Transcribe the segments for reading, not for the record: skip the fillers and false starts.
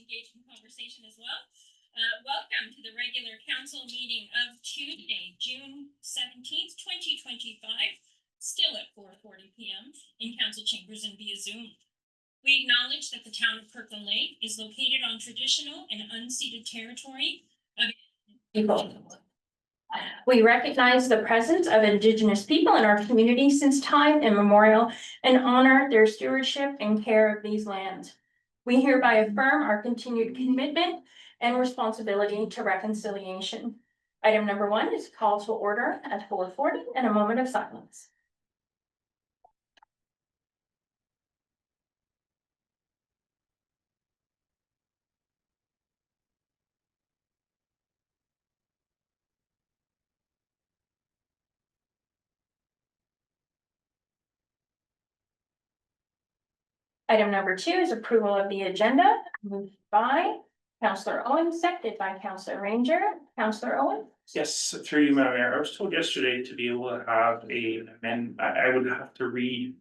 engage in conversation as well. Welcome to the regular council meeting of Tuesday, June 17th, 2025, still at 4:40 p.m. in council chambers and via Zoom. We acknowledge that the town of Kirkland Lake is located on traditional and unceded territory of people. We recognize the presence of Indigenous people in our community since time immemorial and honor their stewardship and care of these lands. We hereby affirm our continued commitment and responsibility to reconciliation. Item number 1 is call to order at 4:40 and a moment of silence. Item number 2 is approval of the agenda, moved by Councillor Owen, seconded by Councillor Ranger. Councillor Owen? Yes, through you, Madam Mayor. I was told yesterday to be able to have I would have to read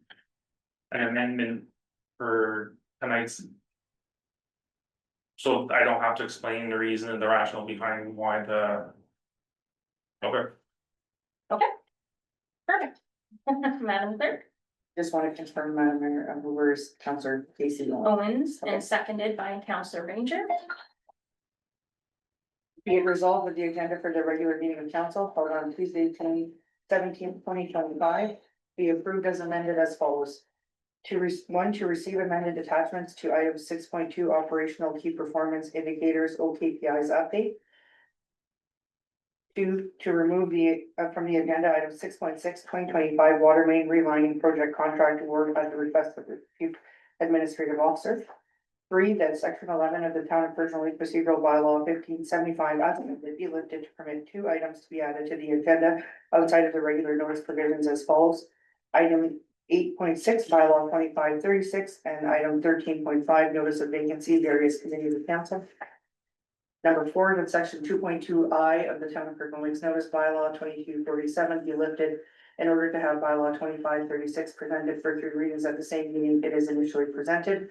an amendment for tonight's. So I don't have to explain the reason and the rationale behind why the. Okay. Perfect. Madam Clerk? Just want to confirm, Madam Mayor, where's Councillor Casey Owens? Owens Okay. and seconded by Councillor Ranger. Be it resolved that the agenda for the regular meeting of council held on Tuesday, 2025, be approved as amended as follows. To receive amended attachments to item 6.2 operational key performance indicators OKPIs update. 2, to remove from the agenda item 6.6 2025 water main relining project contract award at the request of the chief administrative officer. 3, that section 11 of the town of Kirkland Lake procedural bylaw 1575 as amended be lifted to permit 2 items to be added to the agenda outside of the regular notice provisions as follows. Item 8.6 bylaw 2536 and item 13.5 notice of vacancy various committees of council. Number 4, that section 2.2I of the town of Kirkland Lake's notice bylaw 2247 be lifted in order to have bylaw 2536 presented for 3 readings at the same meeting it is initially presented.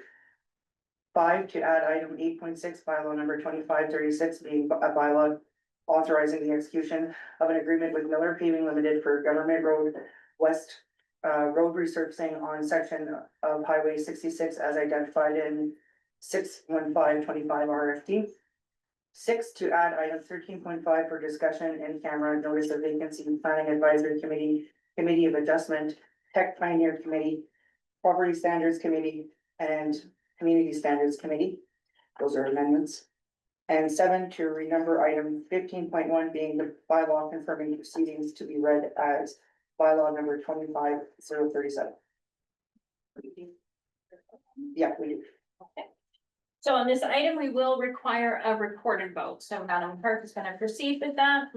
5, to add item 8.6 bylaw number 2536 being a bylaw authorizing the execution of an agreement with Miller Paving Limited for Government Road West road resurfacing on section of Highway 66 as identified in 61525 RFD. 6, to add item 13.5 for discussion in camera notice of vacancy planning advisory committee, committee of adjustment, tech pioneer committee, property standards committee, and community standards committee. Those are amendments. And 7, to renumber item 15.1 being the bylaw confirming proceedings to be read as bylaw number 25037. Yeah, we do. Okay. So on this item, we will require a recorded vote. So Madam Clerk is going to proceed with that.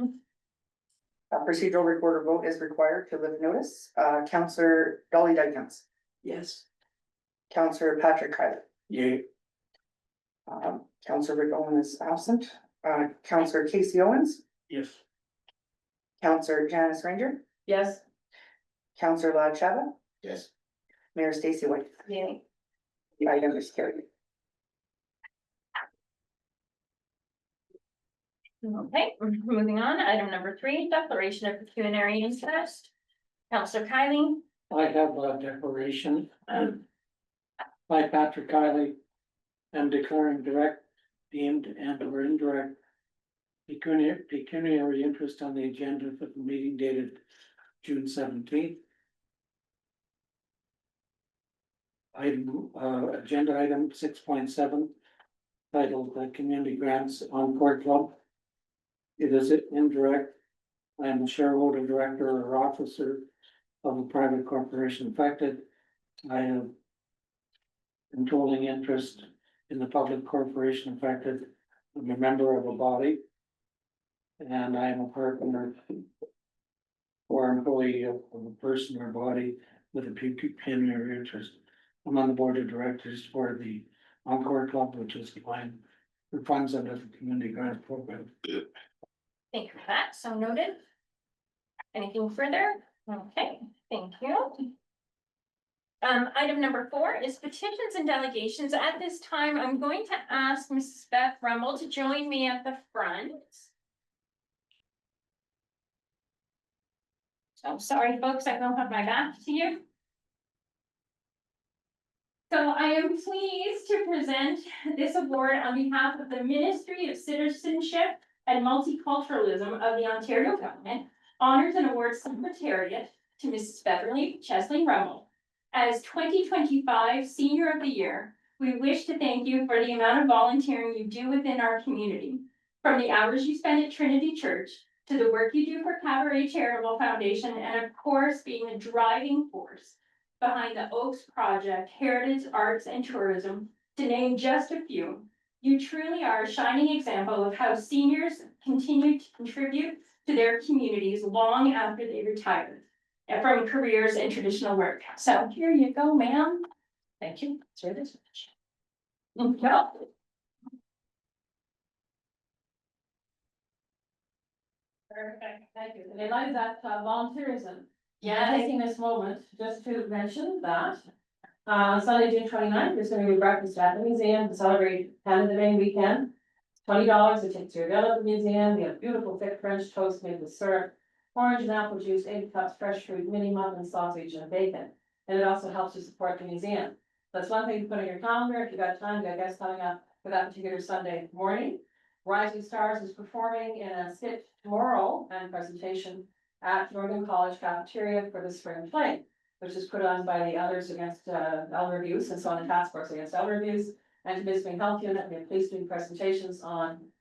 A procedural recorder vote is required to lift notice. Councillor Dolly Dykens. Yes. Councillor Patrick Kyler. Yeah. Councillor Rick Owen is absent. Councillor Casey Owens. Yes. Councillor Janice Ranger. Yes. Councillor Lad Chava. Yes. Mayor Stacy White. Yay. The item is carried. Okay, moving on. Item number 3, declaration of pecuniary interest. Councillor Kylie. I have a declaration by Patrick Kiley. I'm declaring direct, deemed and or indirect pecuniary interest on the agenda for the meeting dated June 17th. Item, agenda item 6.7 titled Community Grants Encore Club. It is indirect. I am a shareholder, director, or officer of a private corporation affected. I have controlling interest in the public corporation affected. I'm a member of a body. And I am a partner or employee of a person or body with a pecuniary interest. I'm on the board of directors for the Encore Club, which is applying for funds under the community grant program. Thank you for that. So noted. Anything further? Okay, thank you. Item number 4 is petitions and delegations. At this time, I'm going to ask Mrs. Beth Rummel to join me at the front. So sorry, folks, I don't have my back to you. So I am pleased to present this award on behalf of the Ministry of Citizenship and Multiculturalism of the Ontario Government, Honors and Awards Secretariat to Mrs. Beverly Chesley Rummel. As 2025 Senior of the Year, we wish to thank you for the amount of volunteering you do within our community. From the hours you spend at Trinity Church, to the work you do for Cabaret Charitable Foundation, and of course, being a driving force behind the Oaks Project, Heritage Arts and Tourism, to name just a few. You truly are a shining example of how seniors continue to contribute to their communities long after they retire from careers in traditional work. So here you go, ma'am. Thank you. Sir, this. Yeah. Perfect, thank you. And I like that volunteerism. Yeah. Taking this moment just to mention that. Sunday, June 29th, there's gonna be a breakfast at the museum to celebrate Canada Day weekend. $20, it takes you to the museum, we have beautiful thick French toast made with syrup, orange and apple juice, 8 cups fresh fruit, mini muffin, sausage and bacon. And it also helps to support the museum. That's one thing to put on your calendar, if you got time, you got guests coming up for that particular Sunday morning. Rising Stars is performing in a skit tomorrow and presentation at Northern College Cafeteria for the spring play, which is put on by the Others Against Elder Abuse, and so on the Task Force Against Elder Abuse. And to Michigan Health Unit, we have police doing presentations on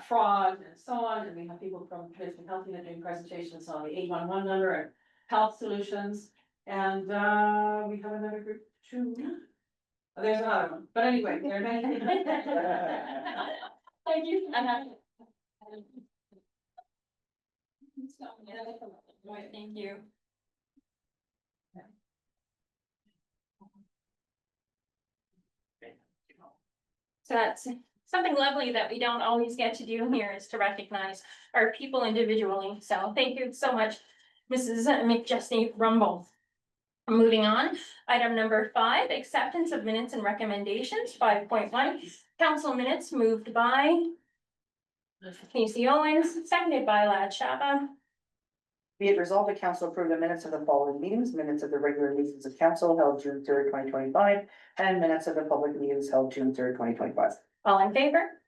fraud and so on, and we have people from Michigan Health Unit doing presentations on the 811 number and health solutions. And we have another group too. Oh, there's another one, but anyway, there are many. Thank you. Thank you. So that's something lovely that we don't always get to do here, is to recognize our people individually. So thank you so much, Mrs. McJesney Rummel. Moving on, item number 5, acceptance of minutes and recommendations. 5.1, council minutes moved by Casey Owens, seconded by Lad Shaba. Be it resolved, the council approve the minutes of the following meetings, minutes of the regular meetings of council held June 3rd, 2025, and minutes of the public meetings held June 3rd, 2025. All in favor?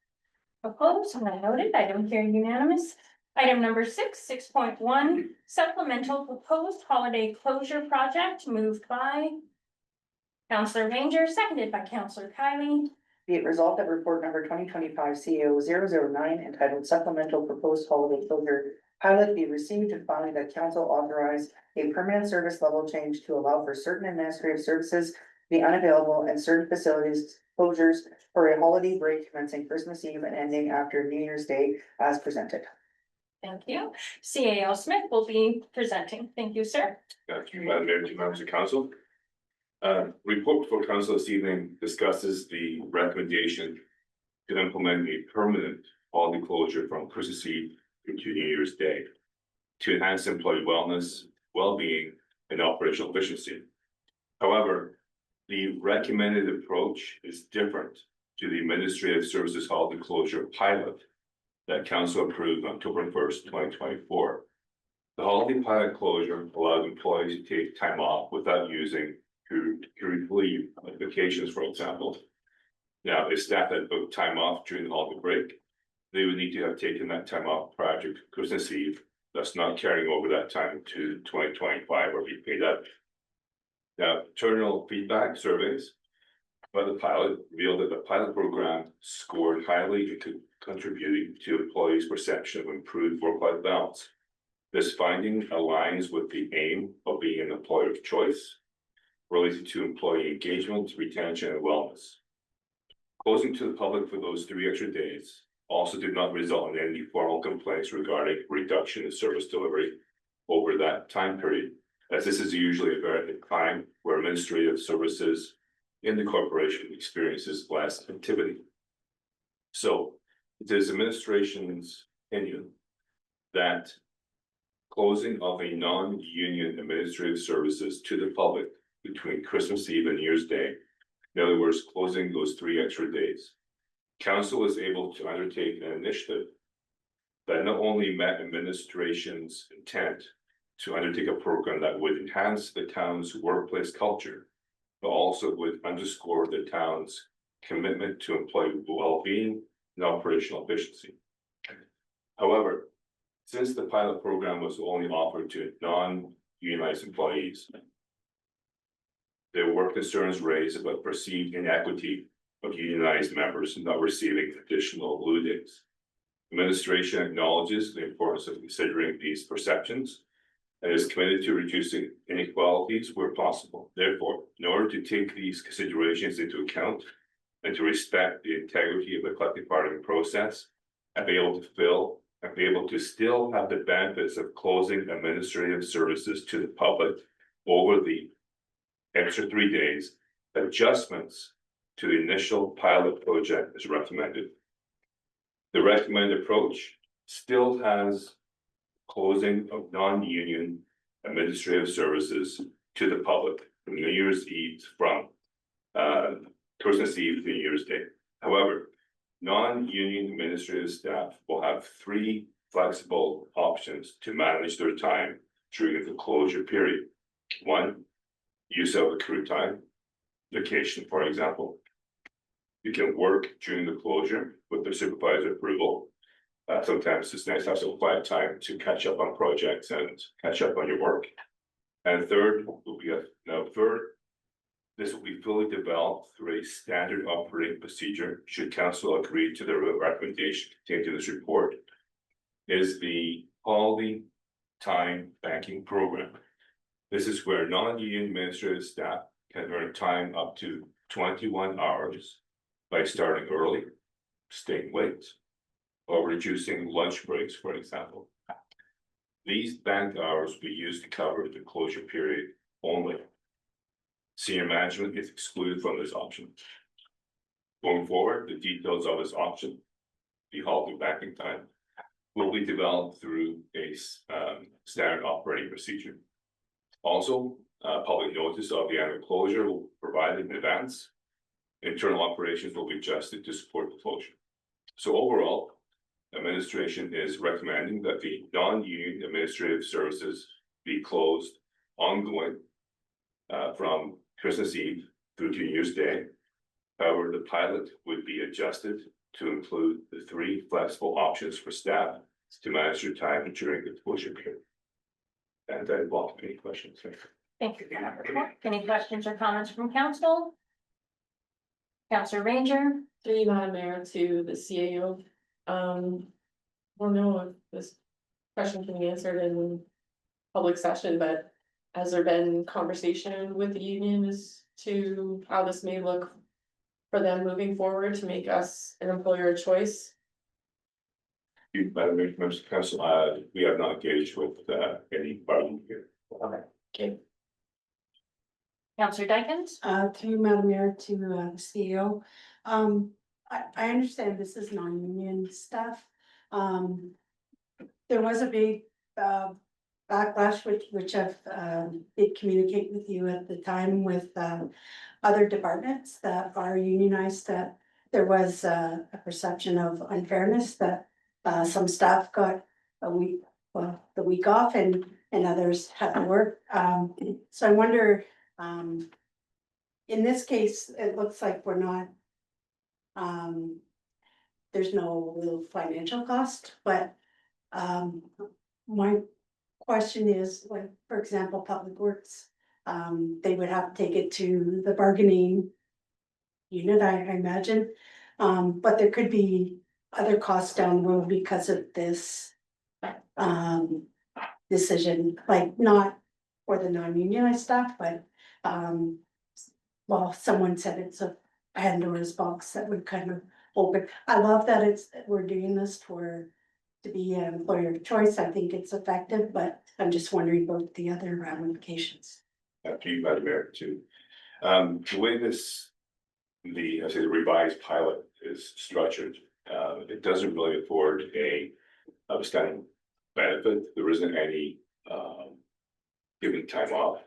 Opposed? And I noted, item carried unanimous. Item number 6, 6.1, supplemental proposed holiday closure project, moved by Councillor Ranger, seconded by Councillor Kylie. Be it resolved that report number 2025 CO 009 entitled Supplemental Proposed Holiday Closure Pilot be received, and finally that council authorize a permanent service level change to allow for certain administrative services to be unavailable and certain facilities closures for a holiday break commencing Christmas Eve and ending after New Year's Day as presented. Thank you. CAO Smith will be presenting. Thank you, sir. Thank you, Madam Mayor, 2 members of council. Report before council this evening discusses the recommendation to implement a permanent holiday closure from Christmas Eve through to New Year's Day to enhance employee wellness, well-being, and operational efficiency. However, the recommended approach is different to the Administrative Services Holiday Closure pilot that council approved on October 1st, 2024. The holiday pilot closure allowed employees to take time off without using accrued leave, like vacations, for example. Now, if staff had booked time off during the holiday break, they would need to have taken that time off prior to Christmas Eve, thus not carrying over that time to 2025 or be paid out. Now, internal feedback surveys by the pilot revealed that the pilot program scored highly, contributing to employees' perception of improved work-life balance. This finding aligns with the aim of being an employer of choice related to employee engagement, retention, and wellness. Closing to the public for those 3 extra days also did not result in any formal complaints regarding reduction in service delivery over that time period, as this is usually a very time where administrative services in the corporation experiences less activity. So it is administration's opinion that closing of a non-union administrative services to the public between Christmas Eve and New Year's Day. In other words, closing those 3 extra days. Council was able to undertake an initiative that not only met administration's intent to undertake a program that would enhance the town's workplace culture, but also would underscore the town's commitment to employee well-being and operational efficiency. However, since the pilot program was only offered to non-unionized employees, there were concerns raised about perceived inequity of unionized members not receiving additional blue days. Administration acknowledges the importance of considering these perceptions and is committed to reducing inequalities where possible. Therefore, in order to take these considerations into account and to respect the integrity of the collective bargaining process and be able to still have the benefits of closing administrative services to the public over the extra 3 days, adjustments to the initial pilot project is recommended. The recommended approach still has closing of non-union administrative services to the public from New Year's Eve Christmas Eve to New Year's Day. However, non-union administrative staff will have 3 flexible options to manage their time during the closure period. 1, use of accrued time, vacation, for example. You can work during the closure with the supervisor approval. Sometimes it's nice to have some quiet time to catch up on projects and catch up on your work. And third will be this will be fully developed through a standard operating procedure. Should council agree to the recommendation contained in this report, is the quality time banking program. This is where non-union administrative staff can earn time up to 21 hours by starting early, staying late, or reducing lunch breaks, for example. These banked hours will be used to cover the closure period only. Senior management is excluded from this option. Going forward, the details of this option, the halting banking time, will be developed through a standard operating procedure. Also, public notice of the annual closure will be provided in advance. Internal operations will be adjusted to support the closure. So overall, administration is recommending that the non-union administrative services be closed ongoing from Christmas Eve through to New Year's Day. However, the pilot would be adjusted to include the 3 flexible options for staff to manage their time during the closure period. And I welcome any questions. Thank you for that report. Any questions or comments from council? Councilor Ranger? Through you, Madam Mayor, to the CAO. Well, no, if this question can be answered in public session, but has there been conversation with the union as to how this may look for them moving forward to make us an employer of choice? You, Madam Mayor, members of council, we have not engaged with any bargaining here. Okay. Councilor Dykens? Through Madam Mayor to the CEO. I understand this is non-union stuff. There was a big backlash, which I've did communicate with you at the time with other departments that are unionized, that there was a perception of unfairness, that some staff got the week off and others had to work. So I wonder, in this case, it looks like we're not, there's no real financial cost, but my question is, like, for example, Public Works, they would have to take it to the bargaining unit, I imagine. But there could be other costs down the road because of this decision, like not for the non-unionized staff, but well, someone said it's a Pandora's box that would kind of open. I love that we're doing this to be an employer of choice. I think it's effective, but I'm just wondering about the other ramifications. After you, Madam Mayor, too. The way the revised pilot is structured, it doesn't really afford a outstanding benefit. There isn't any giving time off.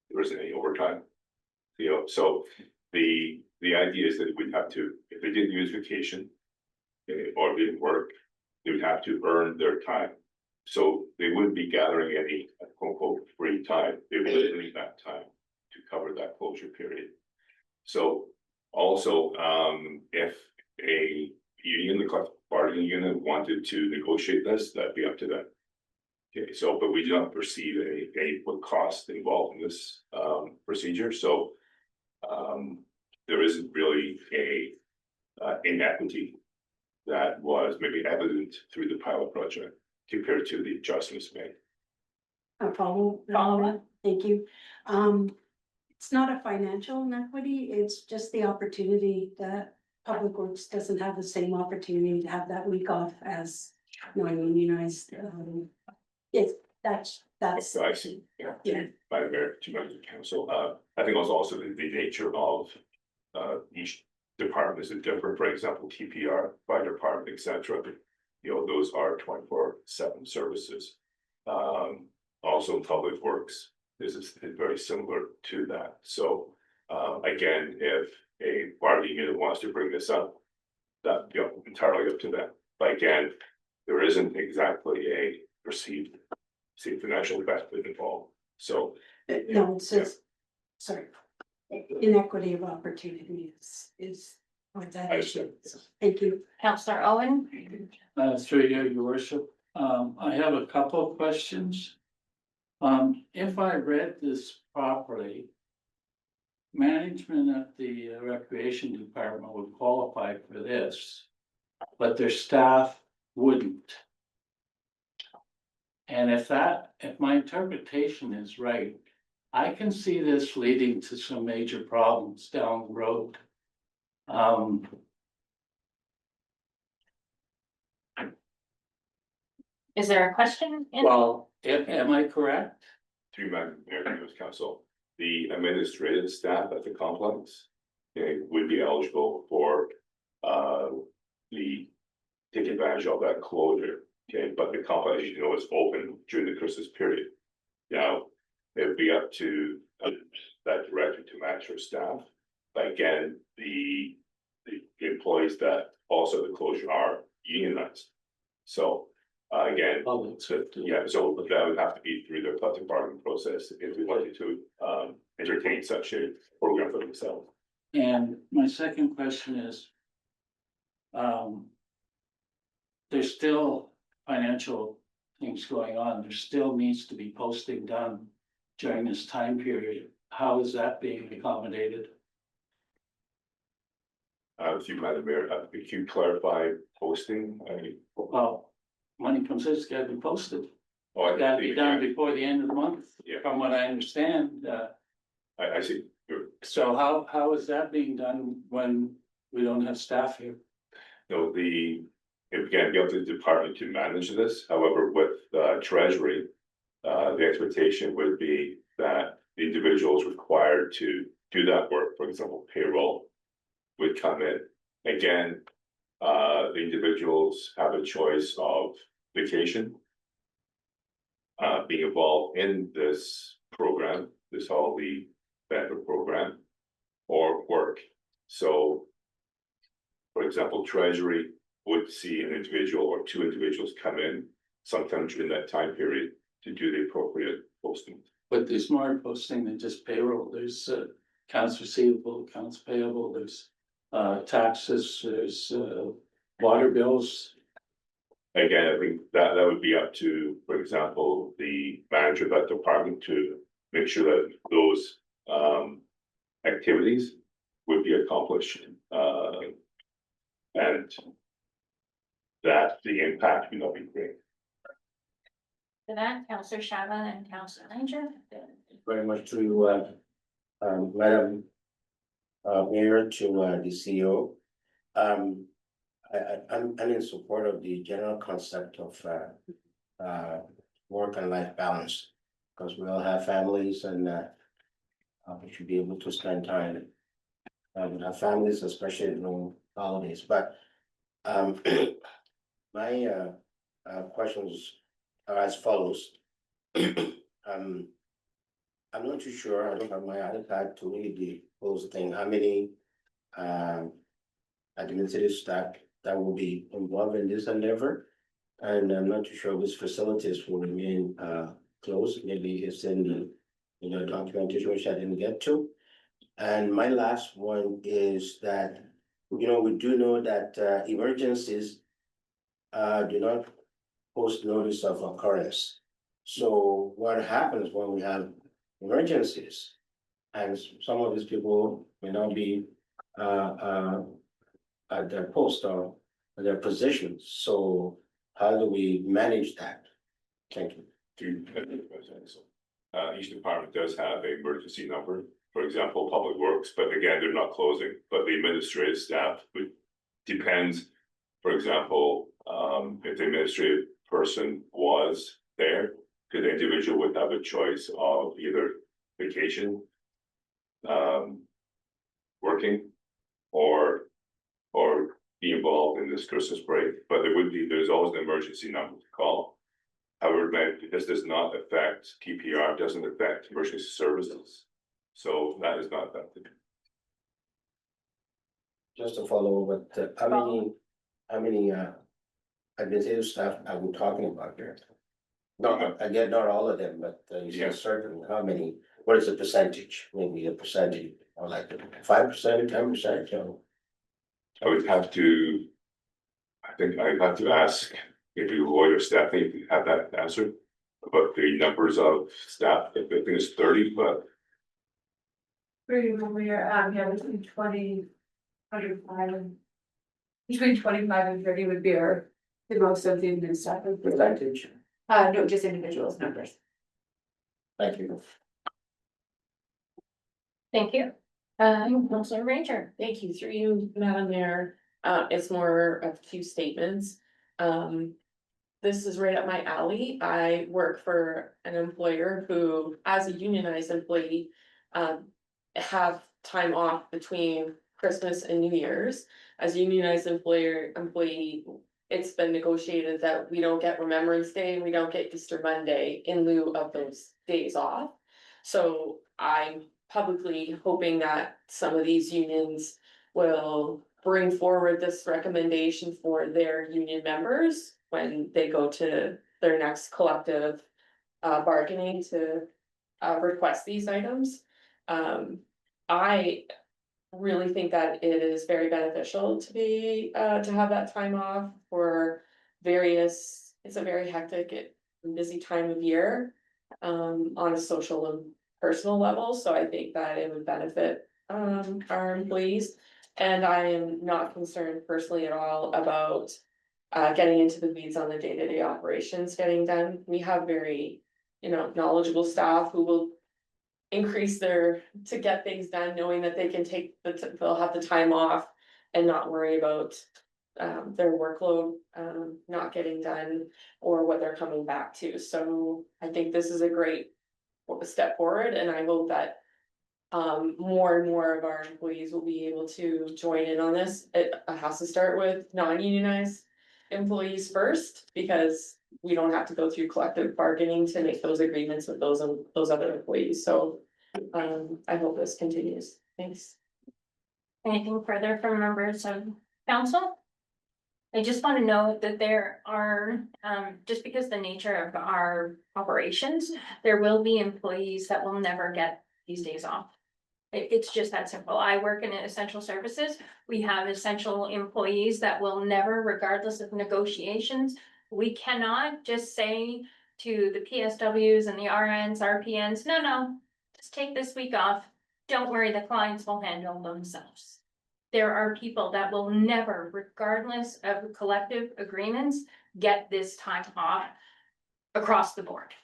there isn't any overtime. You know, so the idea is that we'd have to, if they didn't use vacation. Or didn't work, they would have to earn their time. So they wouldn't be gathering any quote unquote free time, they would need that time to cover that closure period. So also, if a union, the collective bargaining unit wanted to negotiate this, that'd be up to them. Okay, so, but we do not perceive any cost involved in this procedure, so there isn't really a inequity that was maybe evident through the pilot project compared to the adjustments made. A follow. Follow. Thank you. It's not a financial inequity, it's just the opportunity that Public Works doesn't have the same opportunity to have that week off as non-unionized. Yes, that's, So I see, yeah, Yeah. by the mayor, 2 members of council, I think also the nature of each department is different, for example, TPR, fire department, etc. You know, those are 24/7 services. Also Public Works, this is very similar to that, so again, if a bargaining unit wants to bring this up, that, you know, entirely up to them, but again, there isn't exactly a perceived financial benefit involved, so. no, it's just, sorry. Inequity of opportunity is what that I issue understand. is. Thank you. Counselor Owen? Through you, your worship, I have a couple of questions. If I read this properly. Management at the recreation department would qualify for this, but their staff wouldn't. And if my interpretation is right, I can see this leading to some major problems down the road. Is there a question? Well, am I correct? Through my mayor and council, the administrative staff at the complex. Okay, would be eligible for the take advantage of that closure, okay, but the complex, you know, is open during the Christmas period. Now, it would be up to that director to match her staff, but again, the employees that also the closure are unionized. So again, so, yeah, so that would have to be through the collective bargaining process if we wanted to entertain such a program for themselves. And my second question is. There's still financial things going on, there still needs to be posting done during this time period. How is that being accommodated? If you, Madam Mayor, could you clarify posting? Well, money comes in, it's gotta be posted, Oh, I it's gotta be done think, before the end of the month, Yeah. from what I understand. I see. So how is that being done when we don't have staff here? No, it began be up to the department to manage this, however, with treasury. The expectation would be that the individuals required to do that work, for example, payroll. Would come in, again, the individuals have a choice of vacation. Being involved in this program, this holiday benefit program, or work, so. For example, treasury would see an individual or two individuals come in sometime during that time period to do the appropriate posting. But there's more posting than just payroll, there's accounts receivable, accounts payable, there's taxes, there's water bills. Again, I think that would be up to, for example, the manager of that department to make sure that those activities would be accomplished. And that the impact would not be great. For that, Counselor Shava and Counselor Ranger. Very much to Madam Mayor, to the CEO. I'm in support of the general concept of work and life balance. Because we all have families and we should be able to spend time with our families, especially during holidays, but my questions are as follows. I'm not too sure, I don't have my iPad to read the whole thing, how many administrative staff that will be involved in this endeavor. And I'm not too sure which facilities will remain closed, maybe it's in the, documentation which I didn't get to. And my last one is that, we do know that emergencies do not post notice of occurrence. So what happens when we have emergencies? And some of these people may not be at their post or their positions, so how do we manage that? Thank you. Each department does have an emergency number, for example, Public Works, but again, they're not closing, but the administrative staff would depends. For example, if the administrative person was there, because the individual would have a choice of either vacation, working, or be involved in this Christmas break, but there's always an emergency number to call. However, this does not affect TPR, doesn't affect emergency services, so that is not affected. Just to follow, but how many administrative staff are we talking about here? No, again, not all of them, but you Yeah. said certain, how many, what is the percentage, maybe a percentage, or like 5%, 10%, I would have to, I think I'd have to ask if you lawyer Stephanie, if you have that answer. About the numbers of staff, I think it's 30, but Pretty much, yeah, between 105 and. Between 25 and 30 would be the most of the admin staff. percentage? No, just individuals numbers. Thank you. Thank you. Councilor Ranger. Thank you, through you, Madam Mayor. It's more of a few statements. This is right up my alley. I work for an employer who, as a unionized employee, have time off between Christmas and New Year's. As a unionized employee, it's been negotiated that we don't get Remembrance Day and we don't get Easter Monday in lieu of those days off. So I'm publicly hoping that some of these unions will bring forward this recommendation for their union members when they go to their next collective bargaining to request these items. I really think that it is very beneficial to be to have that time off for various, it's a very hectic and busy time of year on a social and personal level, so I think that it would benefit our employees. And I am not concerned personally at all about getting into the weeds on the day-to-day operations getting done. We have very, knowledgeable staff who will increase to get things done, knowing that they can they'll have the time off and not worry about their workload not getting done or what they're coming back to. So I think this is a great step forward, and I hope that more and more of our employees will be able to join in on this. It has to start with non-unionized employees first, because we don't have to go through collective bargaining to make those agreements with those other employees. So I hope this continues. Thanks. Anything further from members of council? I just want to note that there are, just because the nature of our operations, there will be employees that will never get these days off. It's just that simple. I work in essential services. We have essential employees that will never, regardless of negotiations, we cannot just say to the PSWs and the RNs, RPNs, no, just take this week off. Don't worry, the clients will handle themselves. There are people that will never, regardless of collective agreements, get this time off across the board.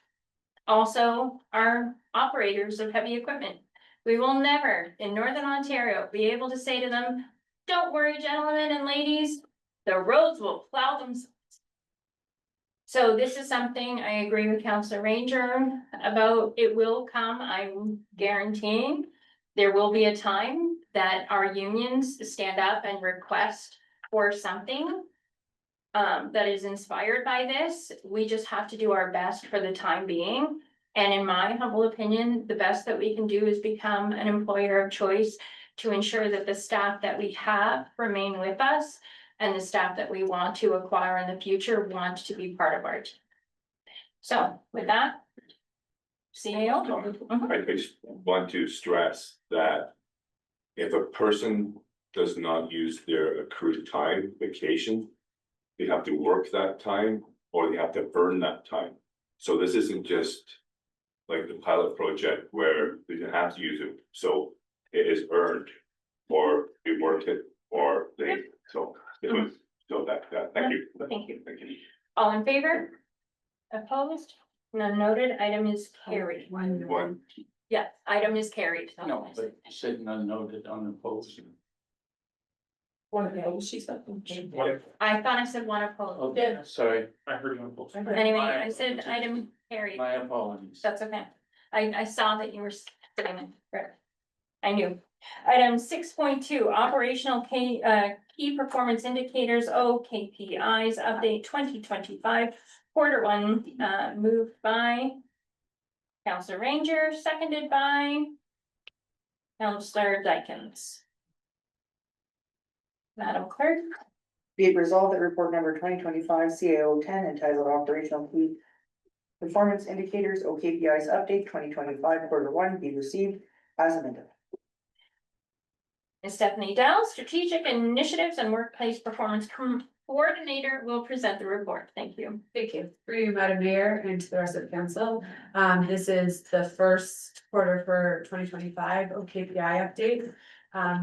Also, our operators of heavy equipment. We will never, in Northern Ontario, be able to say to them, don't worry, gentlemen and ladies, the roads will plow themselves. So this is something I agree with Councillor Ranger about. It will come, I'm guaranteeing. There will be a time that our unions stand up and request for something that is inspired by this. We just have to do our best for the time being And in my humble opinion, the best that we can do is become an employer of choice to ensure that the staff that we have remain with us and the staff that we want to acquire in the future want to be part of our team. So with that. CAO. Mhm. I just want to stress that if a person does not use their accrued time, vacation, they have to work that time or they have to earn that time. So this isn't just like the pilot project where they can have to use it. So it is earned or they work it or they, so thank you. Thank you. Thank you. All in favor? Opposed? None noted. Item is carried. One. Yeah, item is carried. No, but sitting unnoted on the post. One opposed, she said. I thought I said one opposed. Okay, sorry, I heard one vote. Anyway, I said item carried. my apologies. That's okay. I saw that you were sitting there. I knew. Item 6.2, operational key performance indicators, OKPIs, update 2025, quarter one, moved by Counselor Ranger, seconded by Counselor Dykens. Madam Clerk. Be it resolved that report number 2025 CAO 10 entitled Operational Key Performance Indicators, OKPIs Update 2025 quarter one be received as amended. Ms. Stephanie Dell, Strategic Initiatives and Workplace Performance Coordinator, will present the report. Thank you. Thank you. Through you, Madam Mayor, and to the rest of the council. This is the first quarter for 2025 OKPI update.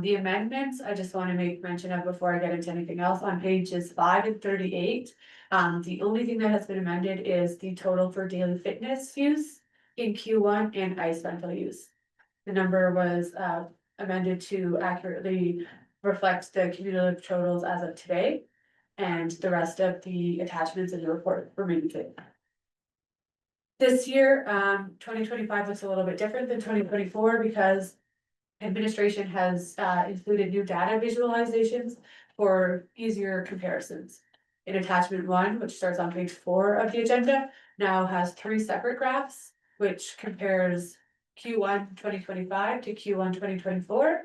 The amendments, I just want to make mention of before I get into anything else, on pages 5 and 38. The only thing that has been amended is the total for daily fitness use in Q1 and ice rental use. The number was amended to accurately reflect the cumulative totals as of today. And the rest of the attachments in the report remain the same. This year, 2025 looks a little bit different than 2024 because administration has included new data visualizations for easier comparisons. In attachment 1, which starts on page 4 of the agenda, now has 3 separate graphs, which compares Q1 2025 to Q1 2024,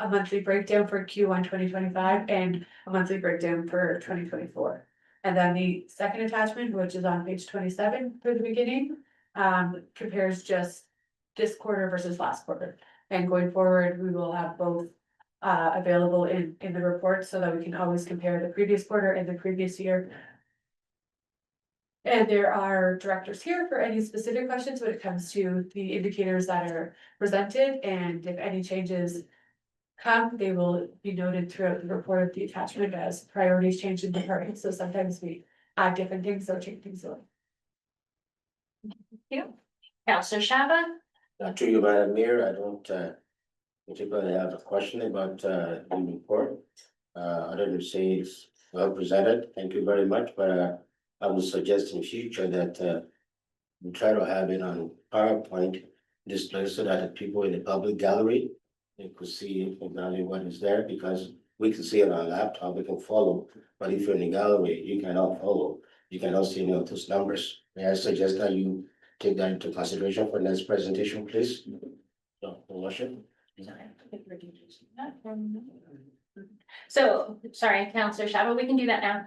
a monthly breakdown for Q1 2025, and a monthly breakdown for 2024. And then the second attachment, which is on page 27 for the beginning, compares just this quarter versus last quarter. And going forward, we will have both available in the report so that we can always compare the previous quarter and the previous year. And there are directors here for any specific questions when it comes to the indicators that are presented, and if any changes come, they will be noted throughout the report of the attachment as priorities change in departments. So sometimes we add different things or change things. Thank you. Counselor Shabba. To you, Madam Mayor, I don't particularly have a question about the report. Other than say it's well presented, thank you very much, but I would suggest in future that we try to have it on PowerPoint display so that the people in the public gallery they could see exactly what is there, because we can see it on laptop, we can follow, but if you're in the gallery, you cannot follow, you cannot see any of those numbers. May I suggest that you take that into consideration for next presentation, please? So, your worship. So, sorry, Counselor Shabba, we can do that now.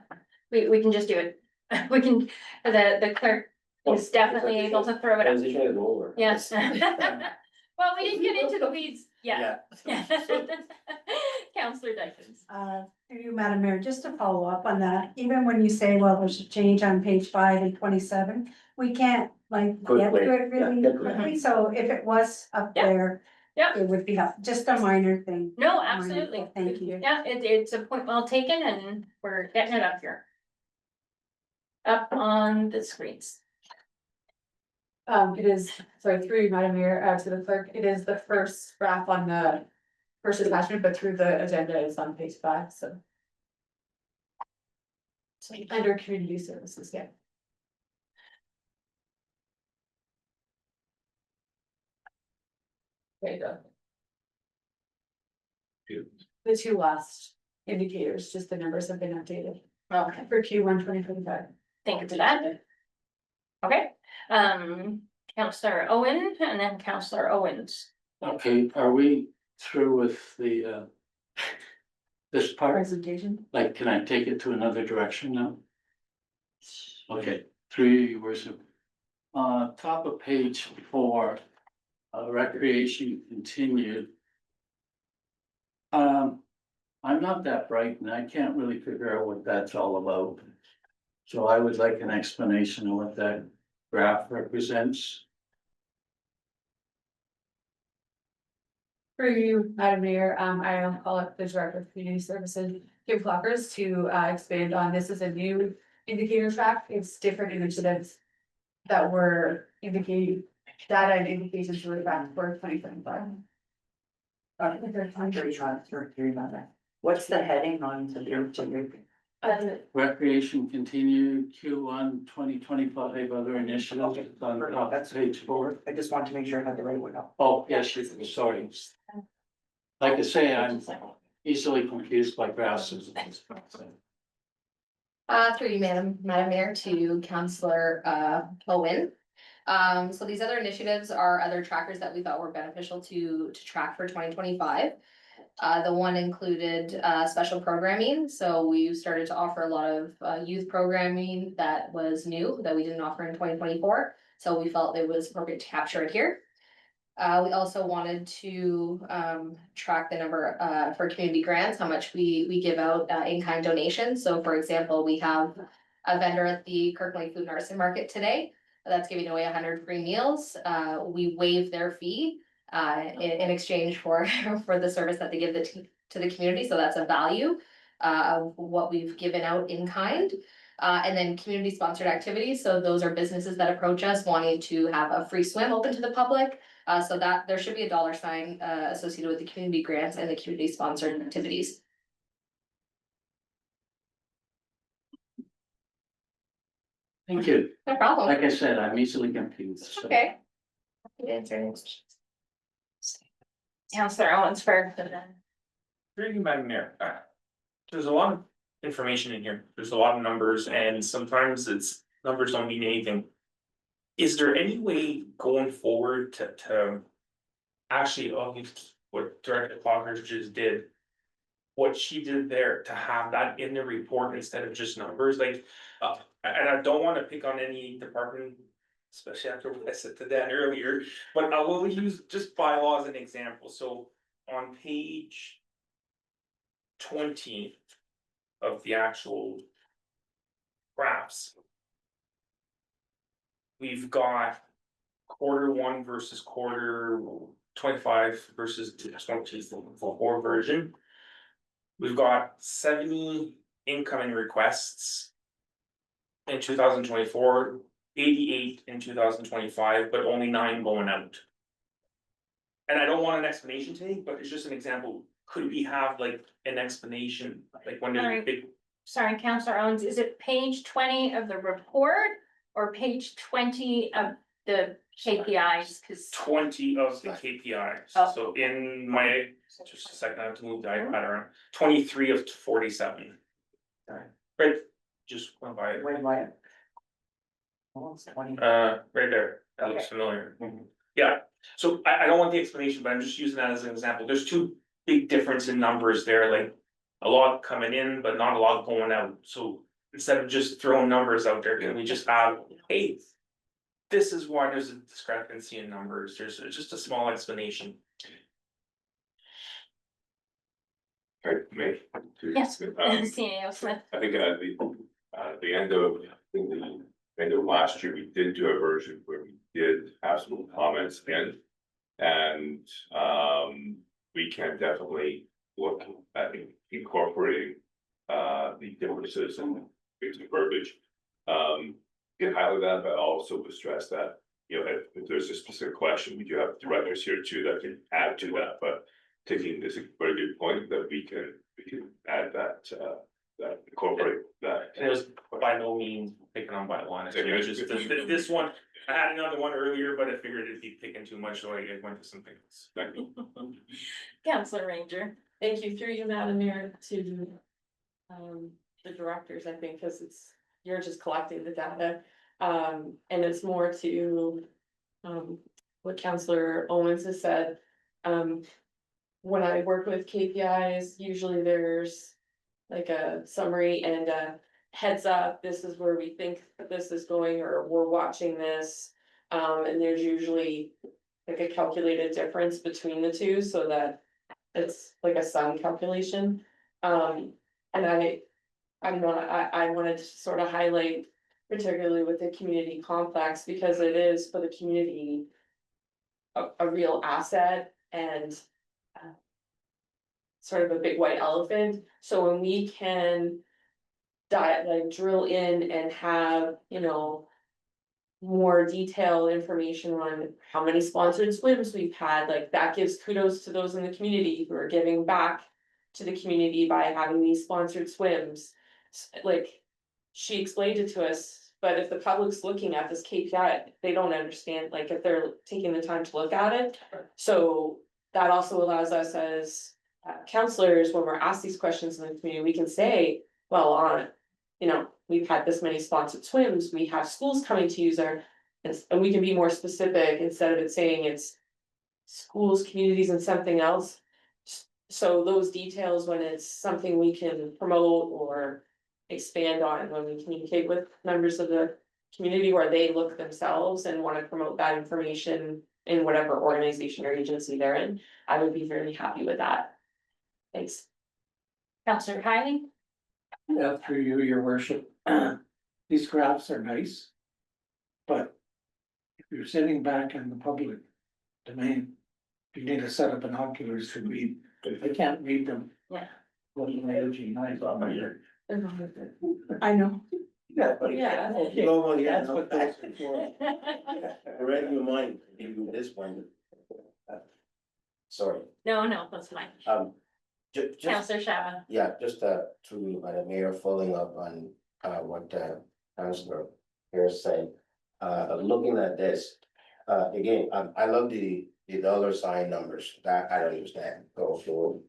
We can just do it. We can, the clerk is definitely able to throw it up. Transition is over. Yes. Well, we didn't get into the weeds yet. Yeah. Counselor Dykens. Through you, Madam Mayor, just to follow up on that, even when you say, well, there's a change on page 5 and 27, we can't like get Quickly, to it really yeah, quickly, so if it was up Yeah. there. Yeah. It would be just a minor thing. No, Minor, absolutely. Thank you. Yeah, it's a point well taken and we're getting it up here. Up on the screens. It is, sorry, through you, Madam Mayor, to the clerk, it is the first graph on the first attachment, but through the agenda is on page 5, so. Under community services, yeah. There you go. The 2 last indicators, just the numbers have been updated Okay, for Q1 2025. thank you for that. Okay, Counselor Owen and then Counselor Owens. Okay, are we through with the this part? Presentation. Like, can I take it to another direction now? Okay, through you, worship. Top of page 4, recreation continued. I'm not that bright and I can't really figure out what that's all about. So I would like an explanation of what that graph represents. For you, Madam Mayor, I'll call up the Director of Community Services, Kim Flockers, to expand on, this is a new indicator track, it's different initiatives that were indicating, data and indications were back for 2025. What's the heading on the? Recreation continued Q1 2025 other initiatives on top of page 4. I just want to make sure I had the right one up. Oh, yes, sorry. Like I say, I'm easily confused by graphs. Through you, Madam Mayor, to Councillor Owen. So these other initiatives are other trackers that we thought were beneficial to track for 2025. The one included special programming, so we started to offer a lot of youth programming that was new, that we didn't offer in 2024. So we felt it was appropriate to capture it here. We also wanted to track the number for community grants, how much we give out in-kind donations. So for example, we have a vendor at the Kirkland Food and Artisan Market today that's giving away 100 free meals. We waive their fee in exchange for the service that they give to the community. So that's a value of what we've given out in kind. And then community sponsored activities. So those are businesses that approach us wanting to have a free swim open to the public. So that there should be a dollar sign associated with the community grants and the community sponsored activities. Thank you. No problem. Like I said, I'm easily confused. so- Okay. Happy to answer any questions. Counselor Owens first. Through you, Madam Mayor. There's a lot of information in here. There's a lot of numbers and sometimes numbers don't mean anything. Is there any way going forward to actually, what Director Clockers just did? What she did there to have that in the report instead of just numbers, like, and I don't wanna pick on any department. Especially after what I said to Dan earlier, but I will use just bylaws as an example, so on page 20 of the actual graphs. We've got Q1 versus Q25 versus 24 version. We've got 70 incoming requests in 2024, 88 in 2025, but only 9 going out. And I don't want an explanation today, but it's just an example. Could we have like an explanation, like when there's a big, Sorry, Counselor Owens, is it page 20 of the report or page 20 of the KPIs? Cause 20 of the KPIs? Oh. So in my, just a second, I have to move the iPad around, 23 of 47. Right, just went by it. Wait, why? Almost 20. Right there, that looks familiar. Yeah, so I don't want the explanation, but I'm just using that as an example. There's two big difference in numbers there, like. A lot coming in, but not a lot going out, so instead of just throwing numbers out there, can we just have, hey. This is why there's a discrepancy in numbers, there's just a small explanation. Right, me. yes, Um, CEO Smith. I think at the end of, last year, we did do a version where we did have some comments in. And we can definitely look at incorporating the differences in the verbiage. You can highlight that, but also would stress that, you know, if there's a specific question, we do have directors here too that can add to that, but taking this a very good point that we can add that incorporate that. And it was by no means picking on by one, it's just this one, I had another one earlier, but I figured it'd be picking too much, so I went to something else. Thank you. Counselor Ranger. Thank you, through you, Madam Mayor, to the directors, I think, because you're just collecting the data. And it's more to what Counselor Owens has said. When I work with KPIs, usually there's like a summary and a heads up, this is where we think this is going, or we're watching this. And there's usually like a calculated difference between the two so that it's like a sum calculation. And I wanted to sort of highlight, particularly with the community complex, because it is for the community a real asset and sort of a big white elephant. So when we can drill in and have, you know, more detailed information on how many sponsored swims we've had, like that gives kudos to those in the community who are giving back to the community by having these sponsored swims. Like, she explained it to us, but if the public's looking at this KPI, they don't understand, like if they're taking the time to look at it. So that also allows us as counselors, when we're asked these questions in the community, we can say, well, you know, we've had this many sponsored swims, we have schools coming to use our, and we can be more specific instead of it saying it's schools, communities, and something else. So those details, when it's something we can promote or expand on, when we communicate with members of the community where they look themselves and want to promote that information in whatever organization or agency they're in, I would be very happy with that. Thanks. Counselor Kylie? Yeah, through you, your worship, these graphs are nice. But if you're sitting back in the public domain, you need a set of binoculars to read, I can't read them. Yeah. With my aging eyes on my ear. I know. Yeah, but. Yeah. Okay, No, well, yeah, that's what those are for. I read your mind, give you this one. Sorry, No, that's fine. just, Counselor Shava. yeah, just, to, Madam Mayor, following up on, what, Councillor Harris said. Looking at this, again, I love the dollar sign numbers, that I don't understand, go for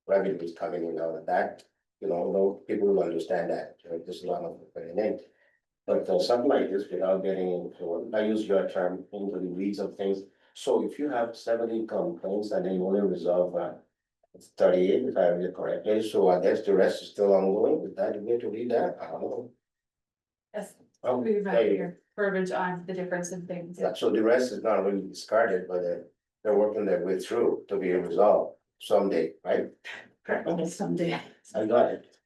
revenues coming in out of that. You know, no, people will understand that, there's a lot of putting in. But something like this, without getting into, I use your term, into the weeds of things. So if you have 70 complaints and then you only resolve, it's 38, if I read it correctly, so I guess the rest is still ongoing, is that the way to read that? I don't know. Yes, Oh, we've there got you go. your verbiage on the difference in things. Yeah, so the rest is not really discarded, but they're working their way through to be resolved someday, right? Someday. I got it.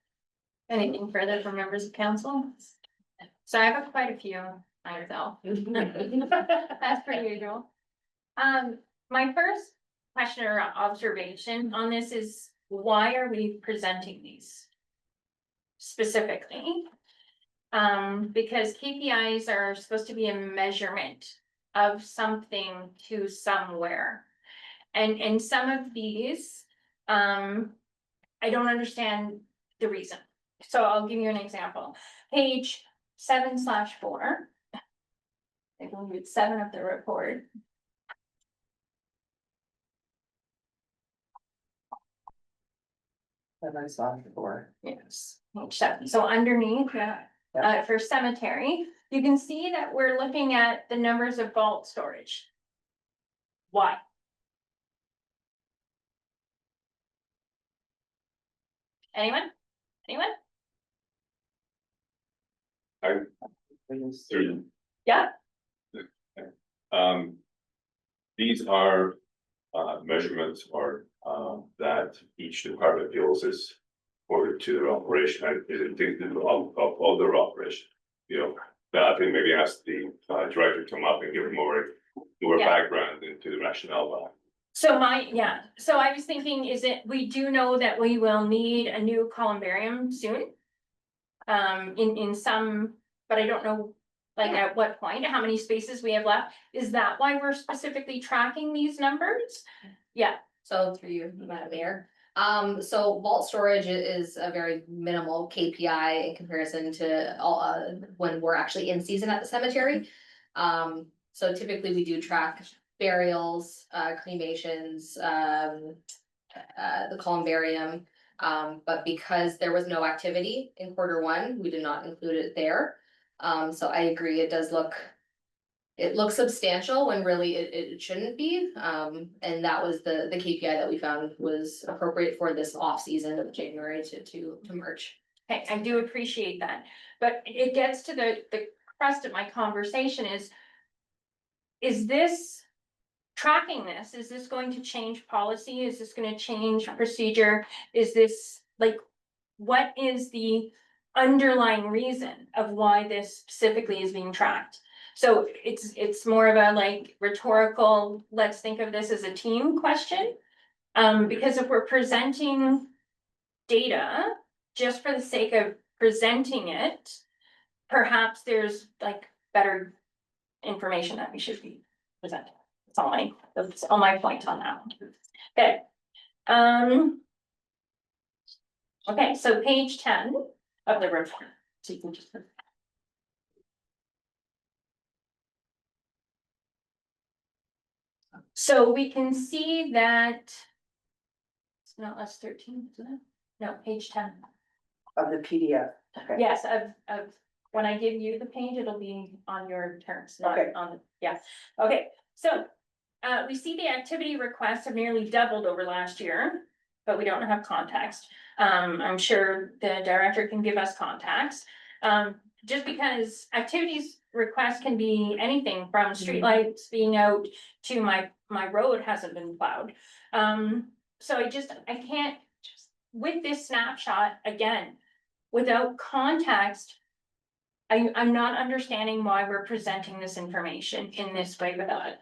Anything further from members of council? So I have quite a few myself. As per usual. My first question or observation on this is, why are we presenting these? Specifically. Because KPIs are supposed to be a measurement of something to somewhere. And some of these, I don't understand the reason. So I'll give you an example. Page 7/4. I believe it's 7 of the report. That I saw before. Yes, page 7. So underneath, for cemetery, you can see that we're looking at the numbers of vault storage. Why? Anyone? Through, Yeah, these are, measurements or, that each department feels is ordered to their operation, and is indicative of their operation. You know, that I think maybe ask the, director to come up and give more Yeah. background into the rationale behind. so so I was thinking, we do know that we will need a new columbarium soon. In some, but I don't know, like at what point, how many spaces we have left, is that why we're specifically tracking these numbers? Yeah, So through you, Madam Mayor. So vault storage is a very minimal KPI in comparison to all, when we're actually in season at the cemetery. So typically we do track burials, cremations, the columbarium. But because there was no activity in Q1, we did not include it there. So I agree, it does look it looks substantial when really it shouldn't be. And that was the KPI that we found was appropriate for this off season of January to March. Okay, I do appreciate that, but it gets to the crust of my conversation is this tracking this, is this going to change policy? Is this gonna change procedure? Is this like, what is the underlying reason of why this specifically is being tracked? So it's more of a like rhetorical, let's think of this as a team question. Because if we're presenting data just for the sake of presenting it, perhaps there's like better information that we should be presenting. That's all my point on that. Okay. Okay, so page 10 of the report. So you can just. So we can see that. It's not less 13, isn't it? No, page 10. Of the PDF, okay. Yes, of, when I give you the page, it'll be on your terms, not Okay. on, yes, okay, so. We see the activity requests have nearly doubled over last year, but we don't have context. I'm sure the director can give us context. Just because activities requests can be anything from streetlights being out to my road hasn't been plowed. So I can't, with this snapshot, again, without context, I'm not understanding why we're presenting this information in this way without it.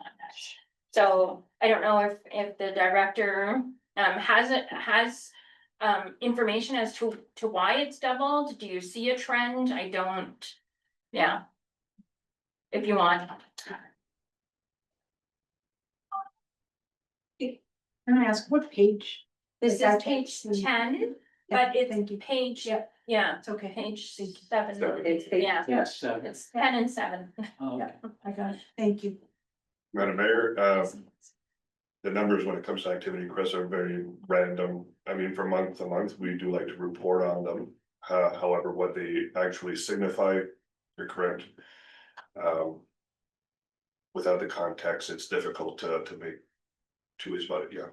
So I don't know if the director has information as to why it's doubled. Do you see a trend? I don't. Yeah. If you want. Can I ask what page? This Is is that page page? 10, Yeah, but it's thank you. page, Yeah. yeah, It's okay. page 7. It's page- Yeah, Yes, it's 10 and 7. okay. I got it. Thank you. Madam Mayor, the numbers when it comes to activity requests are very random. I mean, from month to month, we do like to report on them. However, what they actually signify, you're correct. Without the context, it's difficult to make two ways about it, yeah.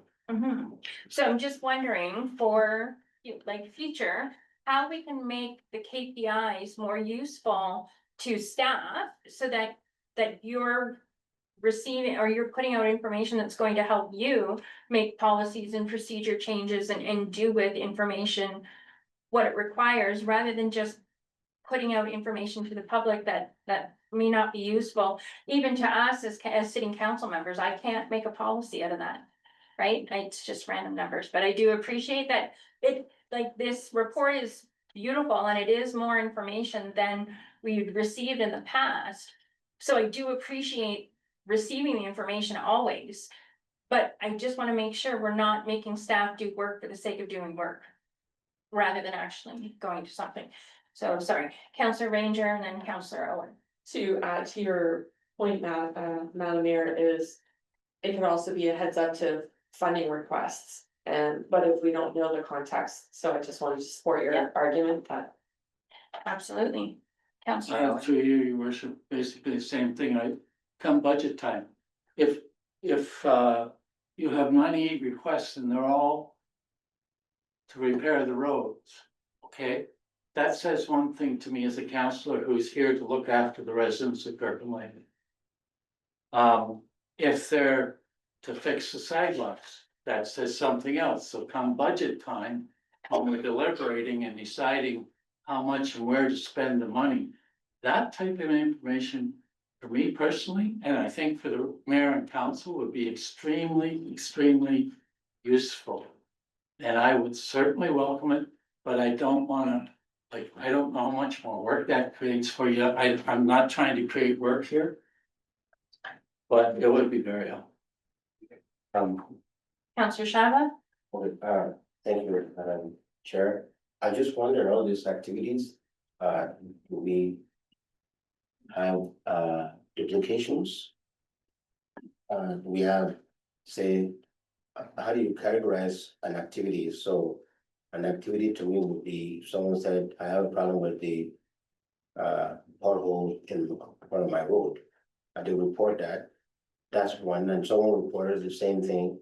So I'm just wondering for like future, how we can make the KPIs more useful to staff so that you're receiving or you're putting out information that's going to help you make policies and procedure changes and do with information what it requires, rather than just putting out information to the public that may not be useful, even to us as sitting council members. I can't make a policy out of that, right? It's just random numbers, but I do appreciate that like this report is beautiful and it is more information than we've received in the past. So I do appreciate receiving the information always, but I just want to make sure we're not making staff do work for the sake of doing work, rather than actually going to something. So sorry, Councillor Ranger and then Councillor Owen. To add to your point, Madam Mayor, is it can also be a heads up to funding requests. But if we don't know the context, so I just wanted to support Yeah. your argument that. Absolutely. Councillor Owen. Through you, your worship, basically the same thing, come budget time. If you have 98 requests and they're all to repair the roads, okay? That says one thing to me as a councillor who's here to look after the residents of Kirkland Lake. If they're to fix the sidewalks, that says something else. So come budget time, when we're deliberating and deciding how much and where to spend the money, that type of information, for me personally, and I think for the mayor and council, would be extremely useful. And I would certainly welcome it, but I don't wanna, I don't know how much more work that creates for you. I'm not trying to create work here. But it would be very helpful. Councillor Shava. Thank you, Chair. I just wonder, all these activities, we have, duplications. We have, say, how do you categorize an activity? So an activity to me would be, someone said, I have a problem with the pothole in front of my road. they report that. That's one, and someone reported the same thing.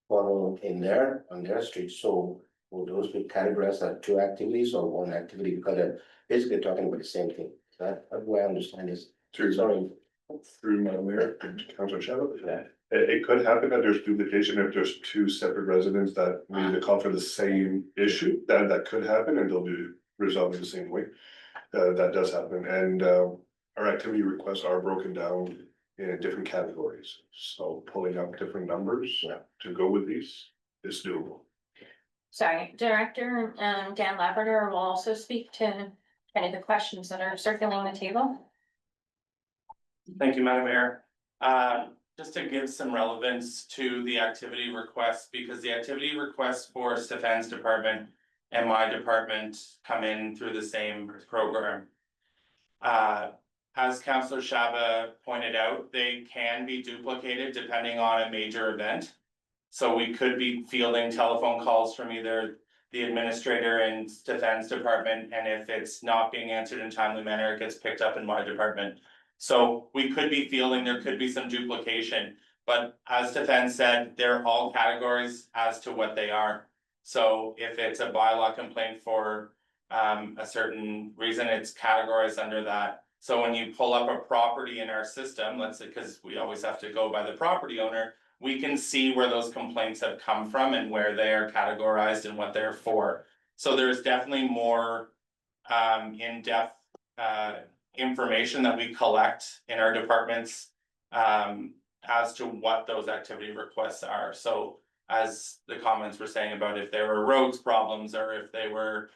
Photo in there, on their street, so will those be categorized as two activities or one activity, because they're basically talking about the same thing, that, the way I understand is. Sorry. Through Madam Mayor, Councilor Shadow. It could happen that there's duplication if there's two separate residents that need to call for the same issue, that could happen and they'll be resolved the same way. That does happen, and our activity requests are broken down in different categories, so pulling up different numbers to go with these is doable. Sorry, Director, Dan Labrador will also speak to kind of the questions that are circling the table. Thank you, Madam Mayor. Just to give some relevance to the activity requests, because the activity requests for Stefan's department and my department come in through the same program. As Councilor Shaba pointed out, they can be duplicated depending on a major event. So we could be fielding telephone calls from either the administrator in Stefan's department, and if it's not being answered in a timely manner, it gets picked up in my department. So we could be feeling there could be some duplication, but as Stefan said, they're all categories as to what they are. So if it's a bylaw complaint for a certain reason, it's categorized under that. So when you pull up a property in our system, let's say, because we always have to go by the property owner, we can see where those complaints have come from and where they are categorized and what they're for. So there's definitely more in-depth information that we collect in our departments as to what those activity requests are. So as the comments were saying about if there were roads problems or if they were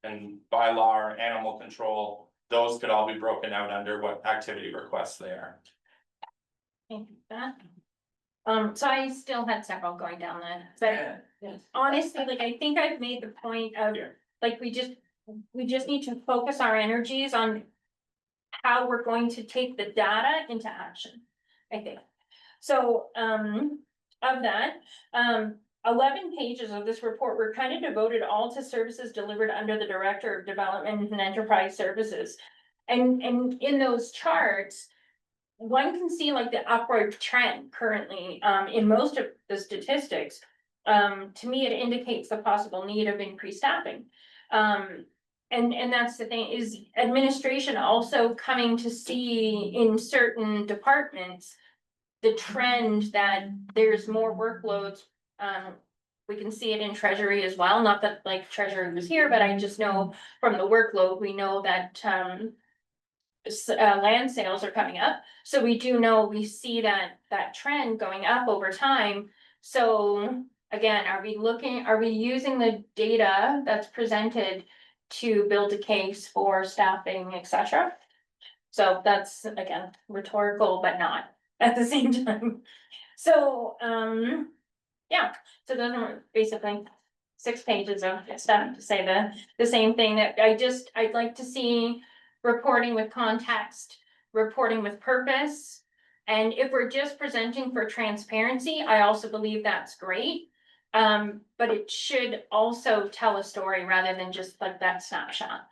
in bylaw or animal control, those could all be broken out under what activity requests they are. Thank you for that. So I still had several going down that, but honestly, like, I think I've made the point of, like, we just need to focus our energies on how we're going to take the data into action, I think. So, of that, 11 pages of this report were kind of devoted all to services delivered under the Director of Development and Enterprise Services. And in those charts, one can see like the upward trend currently, in most of the statistics. To me, it indicates the possible need of increased staffing. And that's the thing, is administration also coming to see in certain departments the trend that there's more workloads. We can see it in treasury as well, not that like treasury was here, but I just know from the workload, we know that land sales are coming up. So we do know, we see that trend going up over time. So again, are we using the data that's presented to build a case for staffing, etc.? So that's, again, rhetorical, but not at the same time. So, yeah, so those are basically 6 pages of stuff to say the same thing, that I'd like to see reporting with context, reporting with purpose. And if we're just presenting for transparency, I also believe that's great. But it should also tell a story rather than just like that snapshot.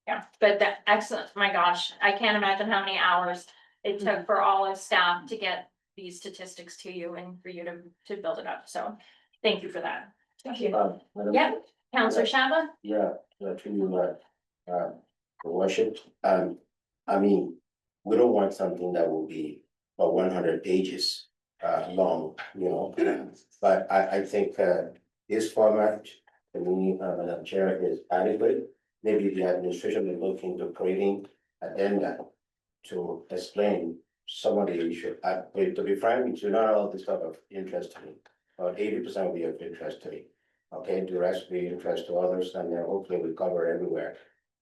Yeah, but that, excellent, my gosh, I can't imagine how many hours it took for all of staff to get these statistics to you and for you to build it up, so thank you for that. Thank you. Yeah, Councilor Shaba? Yeah, to you, worship, I mean, we don't want something that will be about 100 pages long, you know. But I think this format, to me, Madam Chair, is adequate. Maybe the administration will look into creating addenda to explain some of the issue. To be frank, it's not all this stuff of interest to me. About 80% will be of interest to me. Okay, the rest will be interest to others, and then hopefully we cover everywhere.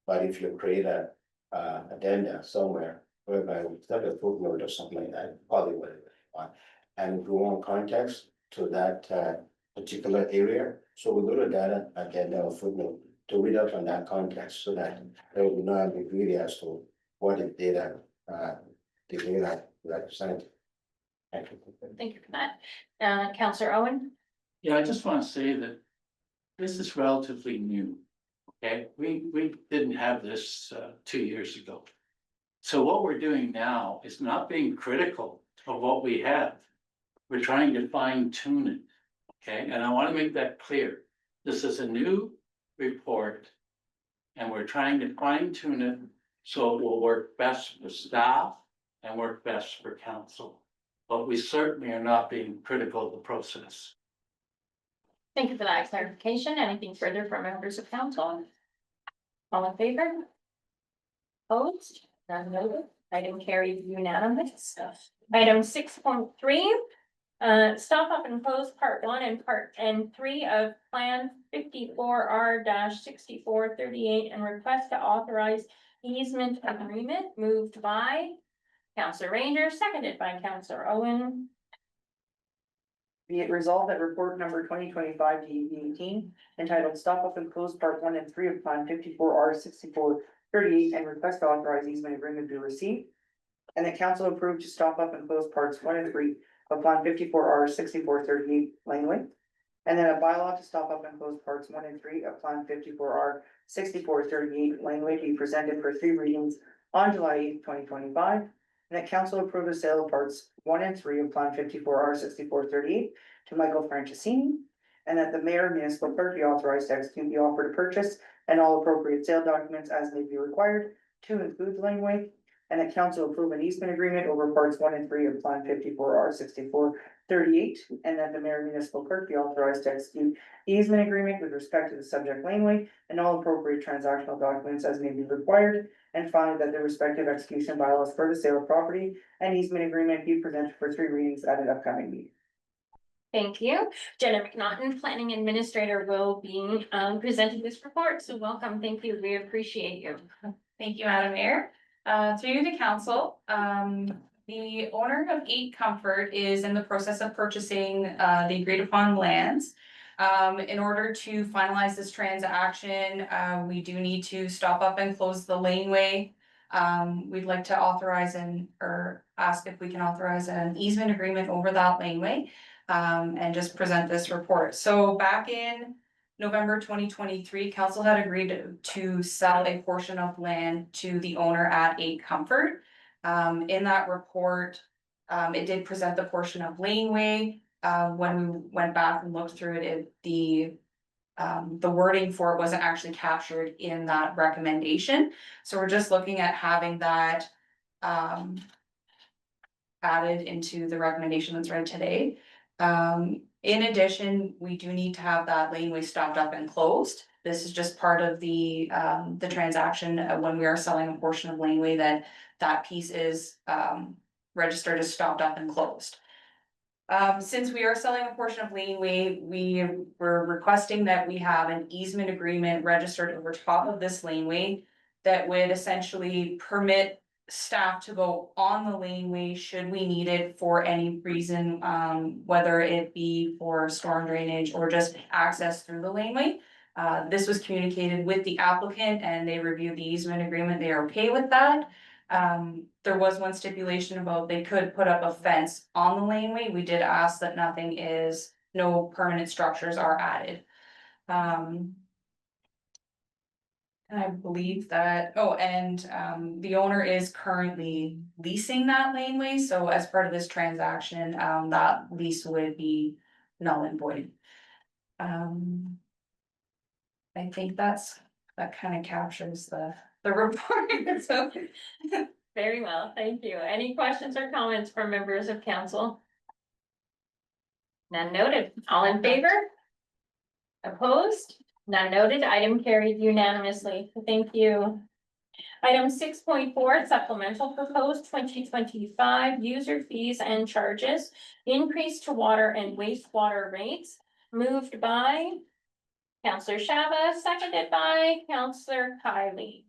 But if you create a addenda somewhere, whereby we set a footnote or something like that, probably what it want. And if we want context to that particular area, so we go to data addenda or footnote to read up on that context, so that there will be no ambiguity as to what the data represent. Thank you. Thank you for that. Councilor Owen? Yeah, I just want to say that this is relatively new. Okay, we didn't have this 2 years ago. So what we're doing now is not being critical of what we have. We're trying to fine tune it, okay? And I want to make that clear. This is a new report. And we're trying to fine tune it so it will work best for staff and work best for council. But we certainly are not being critical of the process. Thank you for that clarification. Anything further from members of council? All in favor? Opposed? None noted. Item carried unanimous. Item 6.3. Stop up and close part 1 and part 3 of Plan 54R-6438 and request to authorize easement agreement moved by Councillor Ranger, seconded by Councillor Owen. Be it resolved that report number 2025-18 entitled Stop Up and Close Part 1 and 3 of Plan 54R-6438 and request to authorize easement agreement be received. And the council approved to stop up and close parts 1 and 3 of Plan 54R-6438 Laneway. And then a bylaw to stop up and close parts 1 and 3 of Plan 54R-6438 Laneway be presented for 3 readings on July 8th, 2025. And that council approve the sale of parts 1 and 3 of Plan 54R-6438 to Michael Franciscini. And that the mayor and municipal clerk be authorized to execute the offer to purchase and all appropriate sale documents as may be required to include the laneway. And that council approve an easement agreement over parts 1 and 3 of Plan 54R-6438. And that the mayor and municipal clerk be authorized to execute the easement agreement with respect to the subject laneway and all appropriate transactional documents as may be required. And finally, that the respective execution bylaws for the sale of property and easement agreement be presented for 3 readings at an upcoming meeting. Thank you. Jenna McNaughton, Planning Administrator, will be presenting this report. So welcome. Thank you. We appreciate you. Thank you, Madam Mayor. Through the council, the owner of 8 Comfort is in the process of purchasing the agreed upon lands. In order to finalize this transaction, we do need to stop up and close the laneway. We'd like to authorize or ask if we can authorize an easement agreement over that laneway, and just present this report. So back in November 2023, council had agreed to sell a portion of land to the owner at 8 Comfort. In that report, it did present the portion of laneway. When we went back and looked through it, the wording for it wasn't actually captured in that recommendation. So we're just looking at having that added into the recommendation that's read today. In addition, we do need to have that laneway stopped up and closed. This is just part of the transaction when we are selling a portion of laneway that piece is registered as stopped up and closed. Since we are selling a portion of laneway, we were requesting that we have an easement agreement registered over top of this laneway that would essentially permit staff to go on the laneway should we need it for any reason, whether it be for storm drainage or just access through the laneway. This was communicated with the applicant and they reviewed the easement agreement. They are okay with that. There was one stipulation about they could put up a fence on the laneway. We did ask that no permanent structures are added. I believe that, the owner is currently leasing that laneway, so as part of this transaction, that lease would be null and void. I think that kind of captures the report, so. Very well, thank you. Any questions or comments from members of council? None noted. All in favor? Opposed? None noted. Item carried unanimously. Thank you. Item 6.4, supplemental proposed 2025 user fees and charges, increase to water and wastewater rates, moved by Councillor Shava, seconded by Councillor Kylie.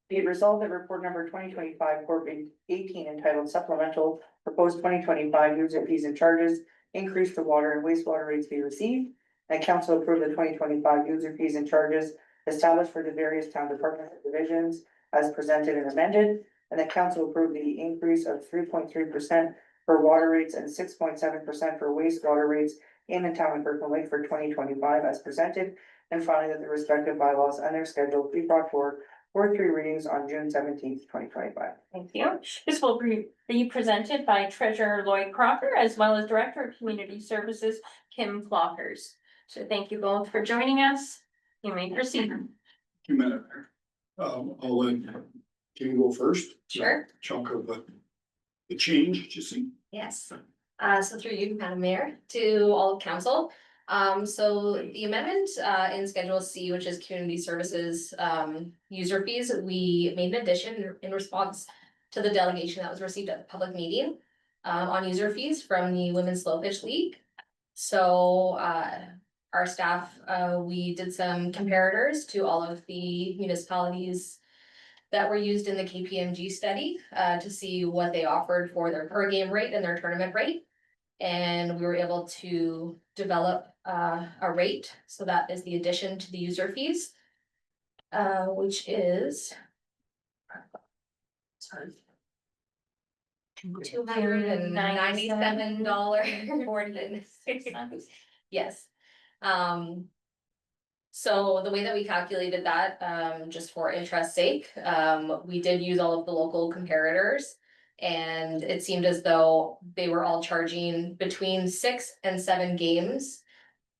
Be it resolved that report number 2025 Corp 18 entitled Supplemental Proposed 2025 User Fees and Charges, Increase to Water and Wastewater Rates be received. And council approve the 2025 user fees and charges established for the various town departments and divisions as presented and amended. And the council approve the increase of 3.3% for water rates and 6.7% for wastewater rates in the town of Kirkland Lake for 2025 as presented. And finally, that the respective bylaws and their schedule be brought forward for 3 readings on June 17th, 2025. Thank you. This will be presented by Treasurer Lloyd Crocker as well as Director of Community Services Kim Flockers. So thank you both for joining us. You may proceed. Madam Mayor. I'll let Kim go first. Sure. Chunk of the change, you see. Yes, so through you, Madam Mayor, to all of council. So the amendment in Schedule C, which is community services user fees, we made an addition in response to the delegation that was received at the public meeting on user fees from the Women's Slow Pitch League. So our staff, we did some comparators to all of the municipalities that were used in the KPMG study to see what they offered for their per game rate and their tournament rate. And we were able to develop a rate, so that is the addition to the user fees, which is $297.46. Yes. So the way that we calculated that, just for interest's sake, we did use all of the local comparators. And it seemed as though they were all charging between 6 and 7 games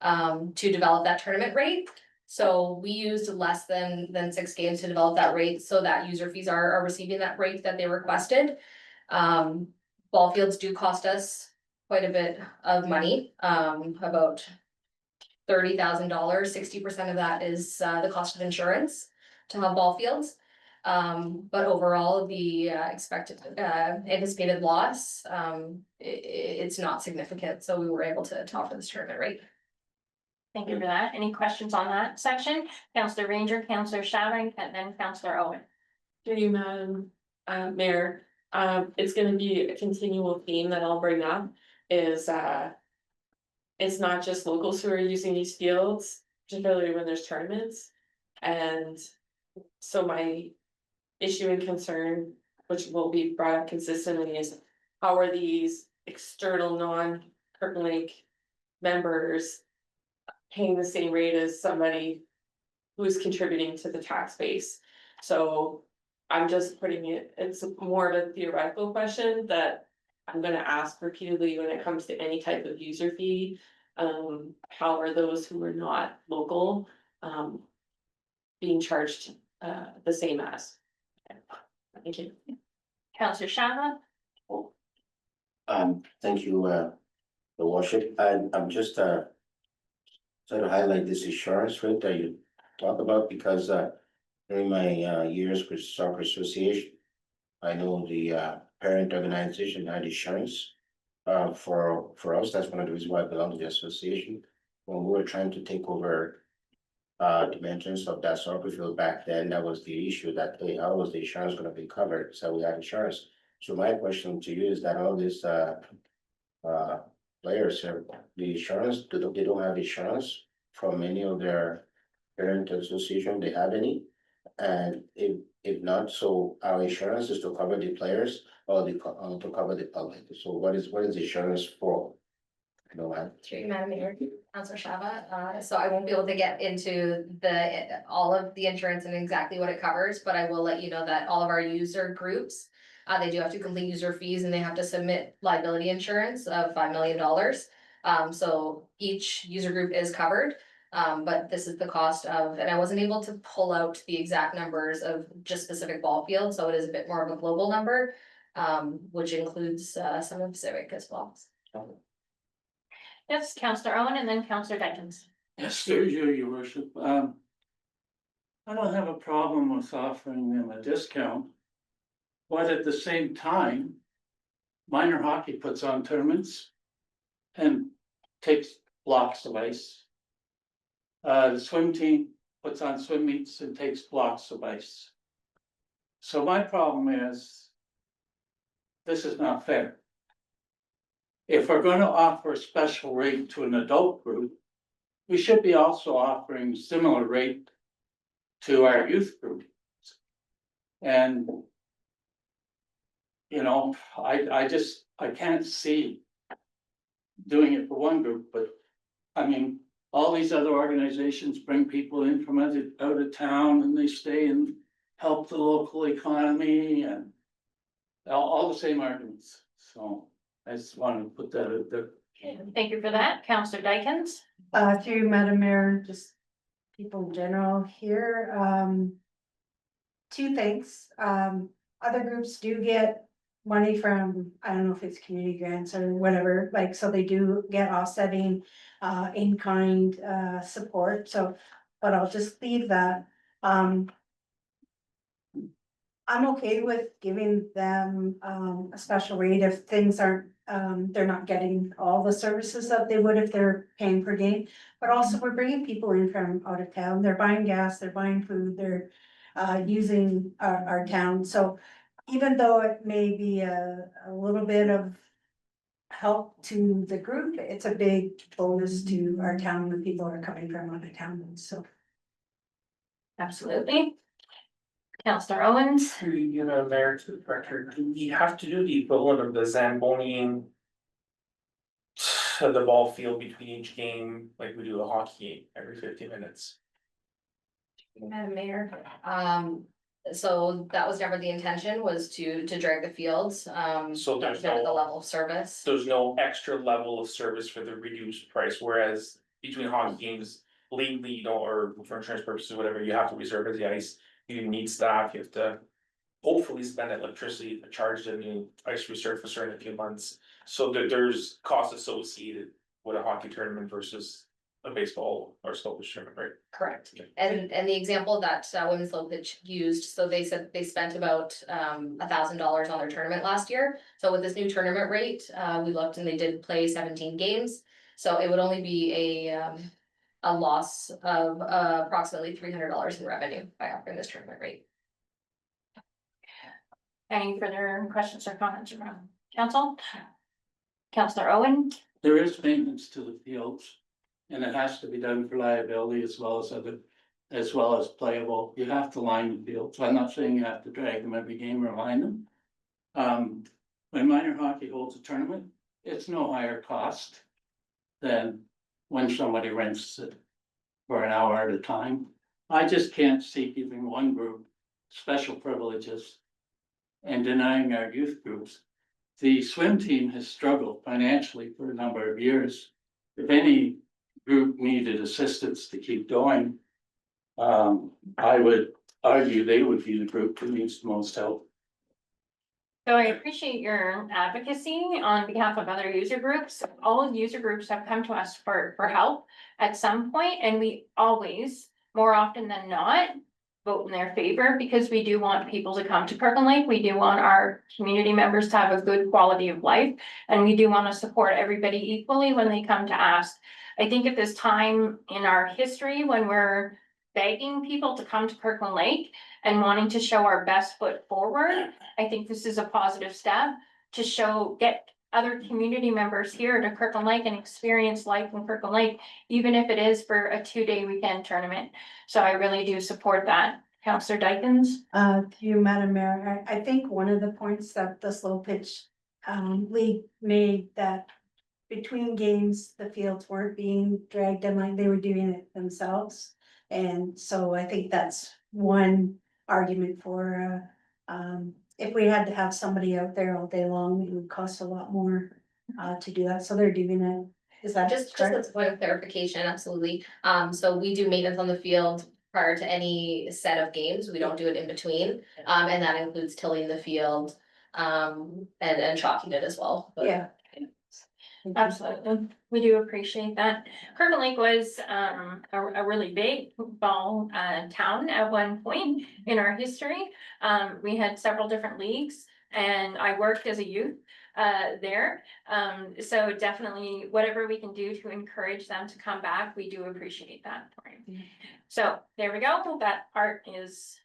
to develop that tournament rate. So we used less than 6 games to develop that rate, so that user fees are receiving that rate that they requested. Ball fields do cost us quite a bit of money, about $30,000. 60% of that is the cost of insurance to have ball fields. But overall, the anticipated loss, it's not significant, so we were able to offer this tournament rate. Thank you for that. Any questions on that section? Councillor Ranger, Councillor Shabbat, and then Councillor Owen. Through you, Madam Mayor, it's gonna be a continual theme that I'll bring up is it's not just locals who are using these fields, particularly when there's tournaments. And so my issue and concern, which will be brought up consistently, is how are these external non-Kirkland Lake members paying the same rate as somebody who's contributing to the tax base? So I'm just putting it's more of a theoretical question that I'm gonna ask repeatedly when it comes to any type of user fee. How are those who are not local being charged the same as? Thank you. Councillor Shabbat. Thank you, the worship, I'm just trying to highlight this insurance rate that you talk about, because during my years with soccer association, I know the parent organization had insurance for us. That's one of the reasons why I belong to the association. When we were trying to take over the maintenance of that soccer field back then, that was the issue, that hey, how was the insurance gonna be covered? So we had insurance. So my question to you is that all these players have the insurance, they don't have insurance from any of their parent association, they have any? And if not, so our insurance is to cover the players or to cover the public. So what is insurance for? You know, Through you, Madam Mayor, Councillor Shabbat, so I won't be able to get into all of the insurance and exactly what it covers, but I will let you know that all of our user groups, they do have to complete user fees and they have to submit liability insurance of $5 million. So each user group is covered. But this is the cost of, and I wasn't able to pull out the exact numbers of just specific ball fields, so it is a bit more of a global number, which includes some of Civic as well. Yes, Councillor Owen and then Councillor Dykens. Yes, through you, your worship. I don't have a problem with offering them a discount. But at the same time, minor hockey puts on tournaments and takes blocks of ice. The swim team puts on swim meets and takes blocks of ice. So my problem is, this is not fair. If we're gonna offer a special rate to an adult group, we should be also offering similar rate to our youth group. And you know, I can't see doing it for one group, but I mean, all these other organizations bring people in from out of town and they stay in help the local economy and all the same arguments, so I just wanted to put that out there. Thank you for that. Counselor Dykens? Through Madam Mayor, just people in general here, two things, other groups do get money from, I don't know if it's community grants or whatever, like, so they do get offsetting, in-kind, support, so, but I'll just leave that, I'm okay with giving them, a special rate if things aren't, they're not getting all the services that they would if they're paying per game. But also, we're bringing people in from out of town, they're buying gas, they're buying food, they're, using our town, so. Even though it may be a little bit of help to the group, it's a big bonus to our town when people are coming from out of town, so. Absolutely. Counselor Owens? Through you know, Mayor to the director, do we have to do the equivalent of the Zamboni? The ball field between each game, like we do a hockey game every 50 minutes. Madam Mayor, so that was never the intention, was to drag the fields, So there's the no- level of service. There's no extra level of service for the reduced price, whereas between hockey games, legally, you know, or for insurance purposes, whatever, you have to reserve the ice. You need staff, you have to hopefully spend electricity to charge the new ice resurfacer in a few months. So there's costs associated with a hockey tournament versus a baseball or Stokish tournament, right? Correct. Okay. And the example that Women's Low Pitch used, so they said they spent about $1,000 on their tournament last year. So with this new tournament rate, we looked and they did play 17 games. So it would only be a loss of approximately $300 in revenue by offering this tournament rate. Any further questions or comments from council? Counselor Owen? There is maintenance to the fields. And it has to be done for liability as well as playable. You have to line the fields. I'm not saying you have to drag them every game or line them. When minor hockey holds a tournament, it's no higher cost than when somebody rents it for an hour at a time. I just can't see giving one group special privileges and denying our youth groups. The swim team has struggled financially for a number of years. If any group needed assistance to keep going, I would argue they would be the group that needs the most help. So I appreciate your advocacy on behalf of other user groups. All user groups have come to us for help at some point, and we always, more often than not, vote in their favor because we do want people to come to Kirkland Lake. We do want our community members to have a good quality of life, and we do want to support everybody equally when they come to ask. I think at this time in our history, when we're begging people to come to Kirkland Lake and wanting to show our best foot forward, I think this is a positive step to get other community members here to Kirkland Lake and experience life in Kirkland Lake, even if it is for a 2-day weekend tournament. So I really do support that. Counselor Dykens? To you, Madam Mayor, I think one of the points that the slow pitch league made, that between games, the fields weren't being dragged in, like they were doing it themselves. And so I think that's one argument for, if we had to have somebody out there all day long, it would cost a lot more to do that, so they're doing it. Is that Just correct? as a point of clarification, absolutely. So we do maintenance on the field prior to any set of games. We don't do it in between. And that includes tilling the field, and chalking it as well. But- Yeah. Absolutely. We do appreciate that. Kirkland Lake was a really big football town at one point in our history. We had several different leagues and I worked as a youth there. So definitely whatever we can do to encourage them to come back, we do appreciate that. So there we go. That part is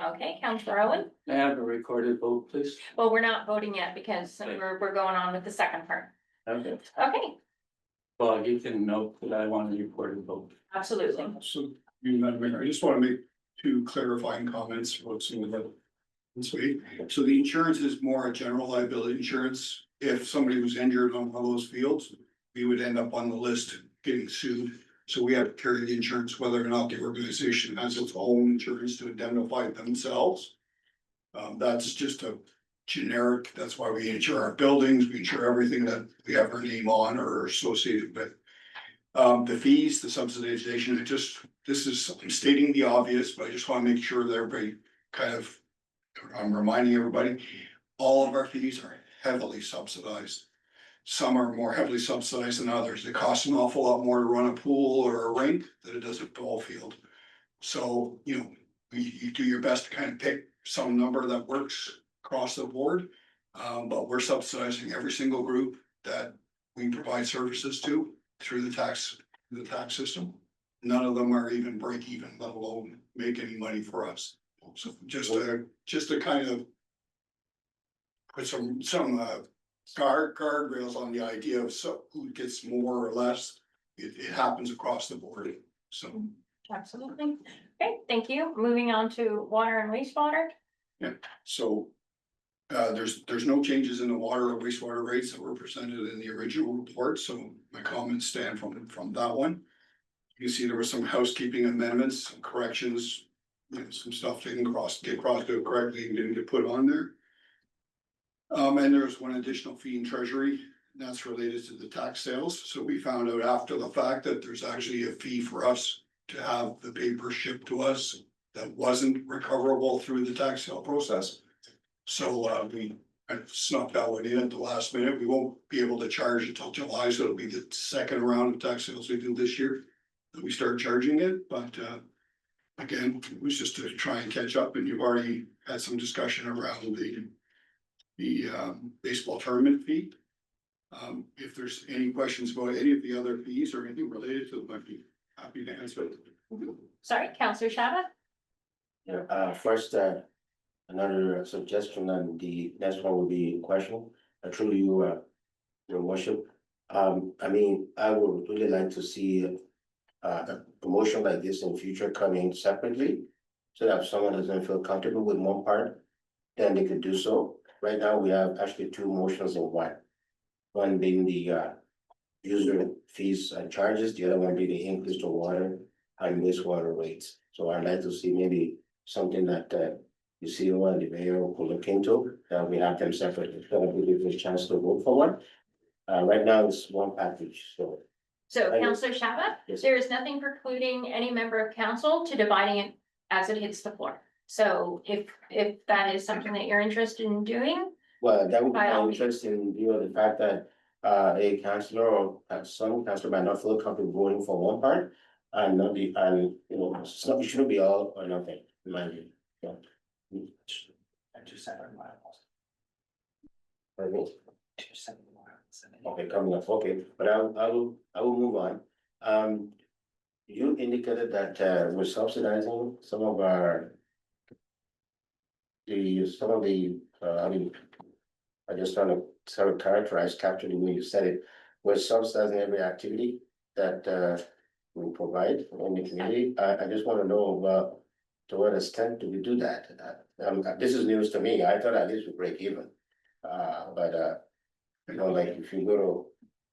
okay, Counselor Owen. May I have a recorded vote, please? Well, we're not voting yet because we're going on with the second part. Okay. Okay, Well, you can note that I want a recorded vote. absolutely. So, Madam Mayor, I just want to make two clarifying comments about some of the. This way, so the insurance is more a general liability insurance. If somebody was injured on one of those fields, we would end up on the list getting sued So we have to carry the insurance whether or not the organization has its own insurance to indemnify themselves. That's just a generic, that's why we insure our buildings, we insure everything that we have our name on or are associated with. The fees, the subsidization, this is I'm stating the obvious, but I just want to make sure that everybody kind of, I'm reminding everybody, all of our fees are heavily subsidized. Some are more heavily subsidized than others. It costs an awful lot more to run a pool or a rink than it does a ball field. So, you know, you do your best to kind of pick some number that works across the board. But we're subsidizing every single group that we provide services to through the tax system. None of them are even break even, let alone make any money for us. So just to kind of put some guardrails on the idea of who gets more or less. It happens across the board, so. Absolutely. Okay, thank you. Moving on to water and wastewater. So, there's no changes in the water or wastewater rates that were presented in the original report, so my comments stand from that one. You can see there were some housekeeping amendments, some corrections, you know, some stuff didn't get crossed out correctly and didn't get put on there. And there's one additional fee in treasury, and that's related to the tax sales. So we found out after the fact that there's actually a fee for us to have the paper shipped to us that wasn't recoverable through the tax sale process. So we snuck that one in at the last minute. We won't be able to charge until July, so it'll be the second round of tax sales we do this year that we start charging it, but again, it was just to try and catch up, and you've already had some discussion around the baseball tournament fee. If there's any questions about any of the other fees or anything related to them, I'd be happy to answer. Sorry, Counselor Shabbat? Yeah, first, another suggestion, and the next one will be question, through you, your worship. I mean, I would really like to see a promotion like this in future coming separately. So that if someone doesn't feel comfortable with one part, then they could do so. Right now, we have actually two motions in one. One being the user fees and charges, the other one being the increase to water and wastewater rates. So I'd like to see maybe something that the CEO and the mayor will look into, we have them separately, so we give you a chance to vote for one. Right now, it's one package, so. So Counselor Shabbat, Yes. there is nothing precluding any member of council to dividing it as it hits the floor. So if that is something that you're interested in doing, Well, that would be By all means. interesting in view of the fact that a councillor or some councillor might not feel comfortable voting for one part. And not the, and you know, it shouldn't be all or nothing, in my view. Yeah. Pardon me? Okay, coming up, okay, but I will move on. You indicated that we're subsidizing some of the, I mean. I just trying to sort of characterize, capture the way you said it, we're subsidizing every activity that we provide in the community. I just want to know about to what extent do we do that? This is news to me. I thought at least we break even. But you know, like if you go to,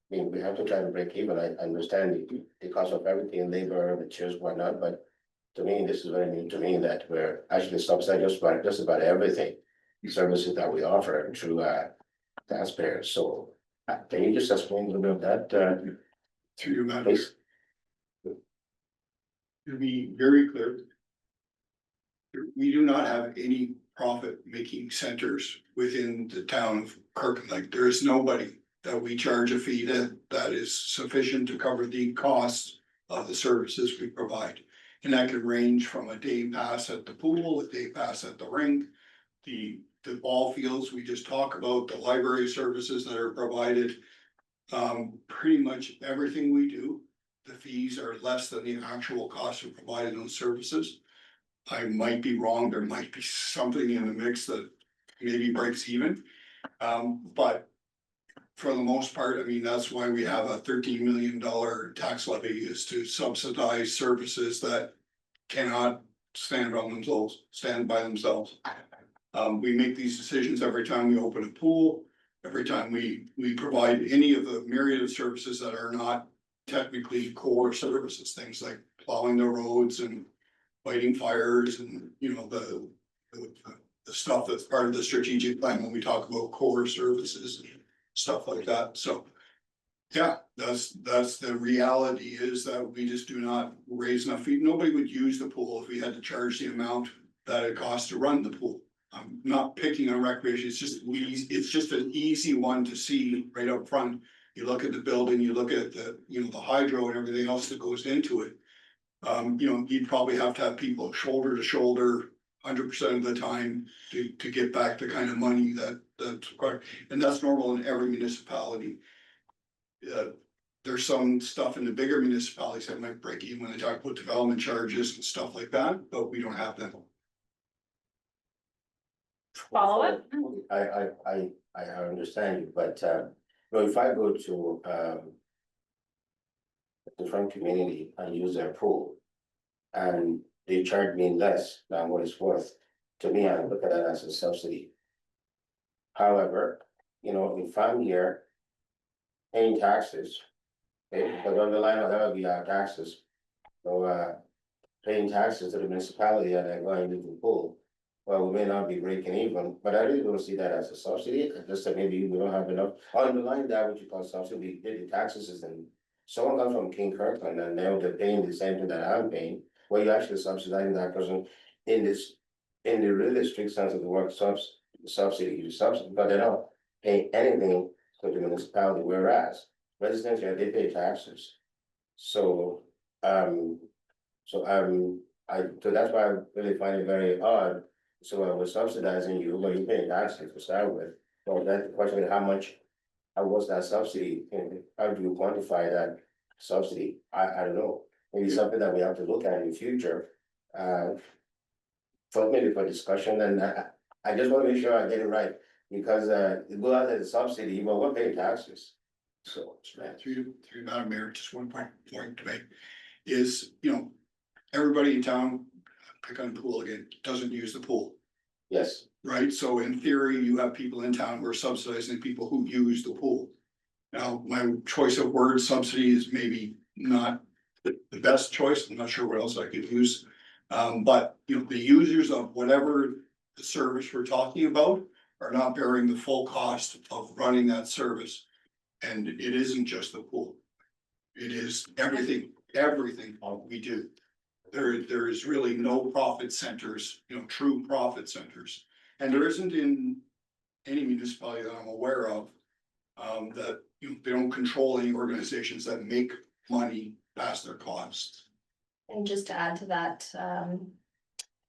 I mean, we have to try to break even. I understand the cost of everything, labor, materials, whatnot, but to me, this is very new to me that we're actually subsidizing just about everything. Services that we offer to taxpayers. So can you just explain a little bit of that? Through your matter, Please. to be very clear. We do not have any profit-making centers within the town of Kirkland. Like, there is nobody that we charge a fee that is sufficient to cover the costs of the services we provide. And that could range from a day pass at the pool, a day pass at the rink, the ball fields we just talked about, the library services that are provided. Pretty much everything we do, the fees are less than the actual cost of providing those services. I might be wrong, there might be something in the mix that maybe breaks even. But for the most part, I mean, that's why we have a $13 million tax levy, is to subsidize services that cannot stand by themselves. We make these decisions every time we open a pool, every time we provide any of the myriad of services that are not technically core services, things like plowing the roads and fighting fires and, you know, the stuff that's part of the strategic plan when we talk about core services and stuff like that, so. Yeah, that's the reality is that we just do not raise enough feet. Nobody would use the pool if we had to charge the amount that it costs to run the pool. I'm not picking on recreation, it's just an easy one to see right up front. You look at the building, you look at the, you know, the hydro and everything else that goes into it. You know, you'd probably have to have people shoulder to shoulder 100% of the time to get back the kind of money that's required. And that's normal in every municipality. There's some stuff in the bigger municipalities that might break even when they talk about development charges and stuff like that, but we don't have them. Follow it? I understand you, but, well, if I go to, a different community and use their pool, and they charge me less than what it's worth, to me, I look at that as a subsidy. However, you know, if I'm here paying taxes, but on the line of that would be our taxes. So, paying taxes to the municipality and then going into the pool. Well, we may not be breaking even, but I really don't see that as a subsidy, just that maybe we don't have enough. On the line that what you call subsidy, we did the taxes is then. Someone comes from King Kirkland and now they're paying the same thing that I'm paying, well, you're actually subsidizing that person in this. In the really strict sense of the word subsidy, but they don't pay anything to the municipality, whereas residents here, they pay taxes. So, so that's why I really find it very odd. So we're subsidizing you, but you're paying taxes to start with. So that's the question, how was that subsidy? And how do you quantify that subsidy? I don't know. Maybe something that we have to look at in the future. For maybe for discussion, and I just want to make sure I get it right, because it go out as a subsidy, but we're paying taxes. So, Through Madam Mayor, just one point to make is, you know, everybody in town, pick on the pool again, doesn't use the pool. yes, Right, so in theory, you have people in town who are subsidizing people who use the pool. Now, my choice of word subsidy is maybe not the best choice, I'm not sure what else I could use. But, you know, the users of whatever the service we're talking about are not bearing the full cost of running that service. And it isn't just the pool. It is everything we do. There is really no profit centers, you know, true profit centers. And there isn't in any municipality that I'm aware of. That, you know, they don't control any organizations that make money past their costs. And just to add to that,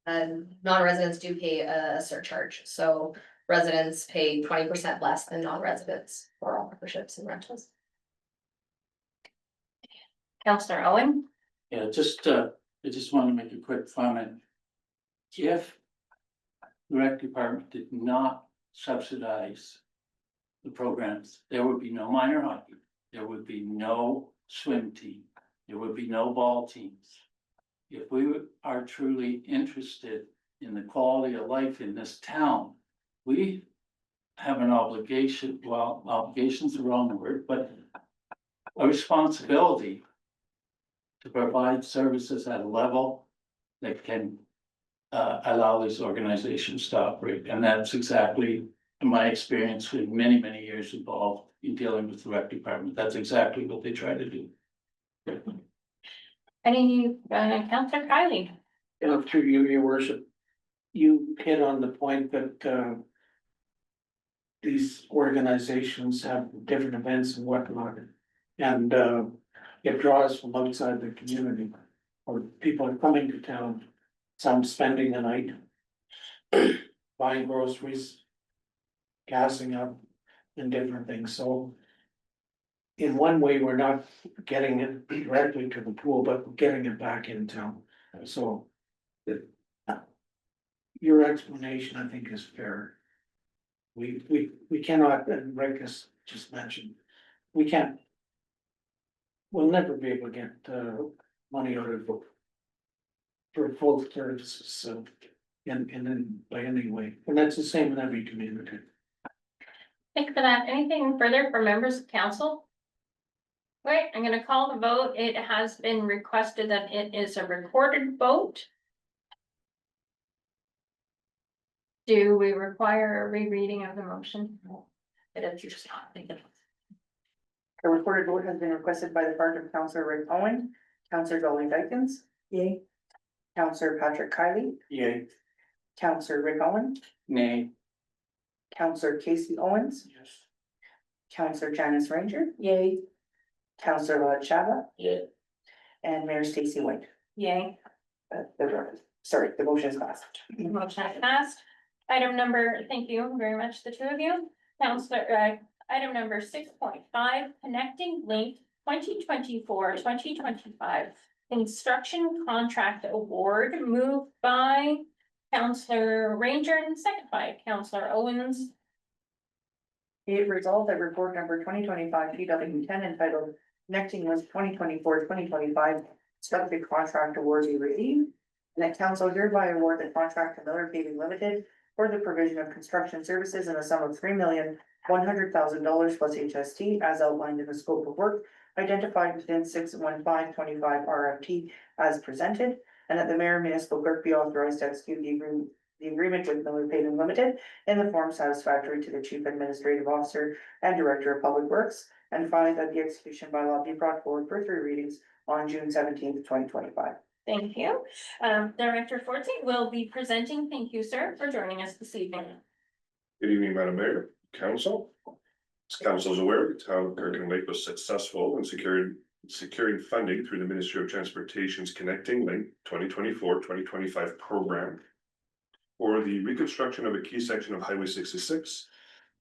non-residents do pay a surcharge, so residents pay 20% less than non-residents for all memberships and rentals. Counselor Owen? Yeah, I just want to make a quick comment. If the rec department did not subsidize the programs, there would be no minor hockey, there would be no swim team, there would be no ball teams. If we are truly interested in the quality of life in this town, we have an obligation, well, obligation's the wrong word, but a responsibility to provide services at a level that can allow these organizations to operate. And that's exactly my experience with many, many years involved in dealing with the rec department. That's exactly what they try to do. Any, Counselor Kylie? Through you, your worship, you hit on the point that these organizations have different events and whatnot. And it draws from outside the community, or people are coming to town, some spending the night, buying groceries, gassing up and different things, so. In one way, we're not getting it directly to the pool, but we're getting it back in town, so. Your explanation, I think, is fair. We cannot, and Rick has just mentioned, we can't. We'll never be able to get money out of it for full services, so. And by any way, and that's the same in every community. Thank you for that. Anything further from members of council? Right, I'm gonna call the vote. It has been requested that it is a recorded vote. Do we require a rereading of the motion? But if you're just not thinking. A recorded vote has been requested by the part of Councillor Rick Owen, Councillor Dolly Dykens. Yay. Councillor Patrick Kiley, Yay. Councillor Rick Owen, Nay. Councillor Casey Owens, Yes. Councillor Janice Ranger, Yay. Councillor Rod Shava, Yeah, and Mayor Stacy White. Yay, The motion is passed. motion is passed. Item number, thank you very much, the two of you. Counselor, item number 6.5, connecting link 2024-2025 construction contract award, moved by Counselor Ranger and second by Counselor Owens. Be it resolved that report number 2025 PW 10 entitled Connecting Link 2024-2025 Subject Contract Award be received. And that council hereby award the contract to Miller Paving Limited for the provision of construction services in a sum of $3,100,000 plus HST as outlined in the scope of work identified within 61525 RFT as presented. And that the mayor and municipal clerk be authorized to execute the agreement with Miller Paving Limited in the form satisfactory to the chief administrative officer and director of public works. And finally, that the execution by law be brought forward for 3 readings on June 17th, 2025. Thank you. Director Forte will be presenting. Thank you, sir, for joining us this evening. Good evening, Madam Mayor, Council. As Council is aware, the town of Kirkland Lake was successful in securing funding through the Ministry of Transportation's Connecting Link 2024-2025 program for the reconstruction of a key section of Highway 66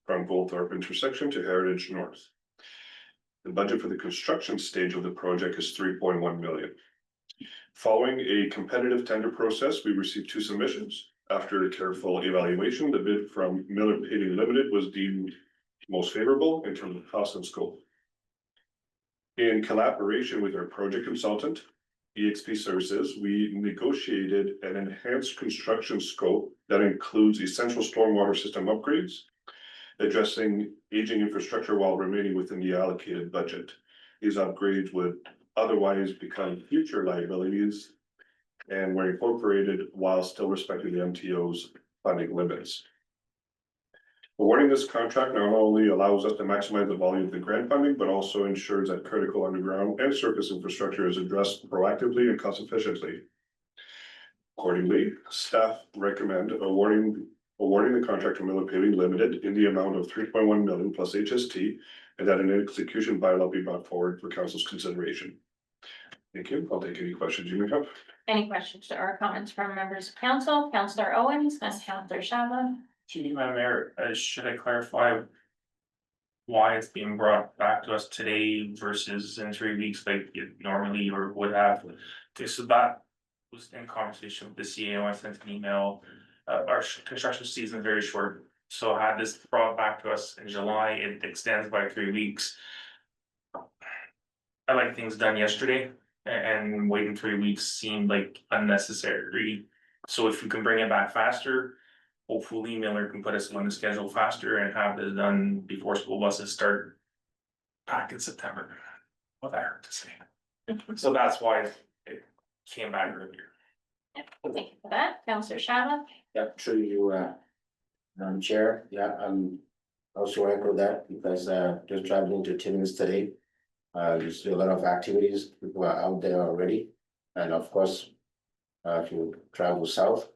from Goldthorpe intersection to Heritage North. The budget for the construction stage of the project is $3.1 million. Following a competitive tender process, we received 2 submissions. After careful evaluation, the bid from Miller Paving Limited was deemed most favorable in terms of cost and scope. In collaboration with our project consultant, EXP Services, we negotiated an enhanced construction scope that includes essential stormwater system upgrades, addressing aging infrastructure while remaining within the allocated budget. These upgrades would otherwise become future liabilities and were incorporated while still respecting the MTO's funding limits. Awarding this contract not only allows us to maximize the volume of the grant funding, but also ensures that critical underground and surface infrastructure is addressed proactively and cost efficiently. Accordingly, staff recommend awarding the contract to Miller Paving Limited in the amount of $3.1 million plus HST, and that an execution bylaw be brought forward for council's consideration. Thank you. I'll take any questions you may have. Any questions or comments from members of council? Counselor Owens, and Counselor Shava. Madam Mayor, should I clarify why it's being brought back to us today versus in 3 weeks like it normally or would have? So that was in conversation with the CAO. I sent an email. Our construction season is very short, so had this brought back to us in July, it extends by 3 weeks. I like things done yesterday, and waiting 3 weeks seemed like unnecessary. So if you can bring it back faster, hopefully Miller can put us on the schedule faster and have this done before school buses start back in September. What I heard to say. So that's why it came back earlier. Yep, thank you for that. Counselor Shava. yeah, through you, Chair, yeah, also echo that because, just traveling to Timmins today. There's a lot of activities, people are out there already, and of course, if you travel south,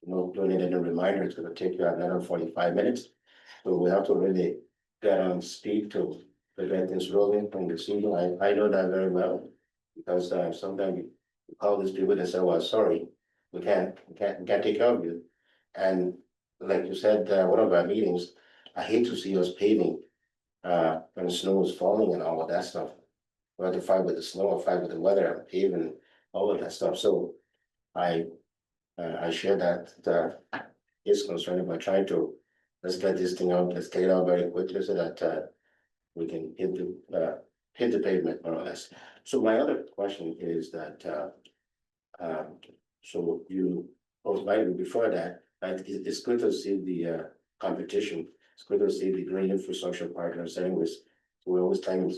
don't need any reminder, it's gonna take you another 45 minutes. So we have to really get on speed to prevent this rolling from the season. I know that very well. Because sometimes you call these people and say, well, sorry, we can't take care of you. And like you said, one of our meetings, I hate to see us paving when the snow is falling and all of that stuff. We have to fight with the snow or fight with the weather, paving, all of that stuff. So I share that is concerned about trying to, let's get this thing out, let's get it out very quickly so that we can hit the pavement more or less. So my other question is that so you provided before that, it's good to see the competition. It's good to see the green infrastructure partners, anyways, we always thank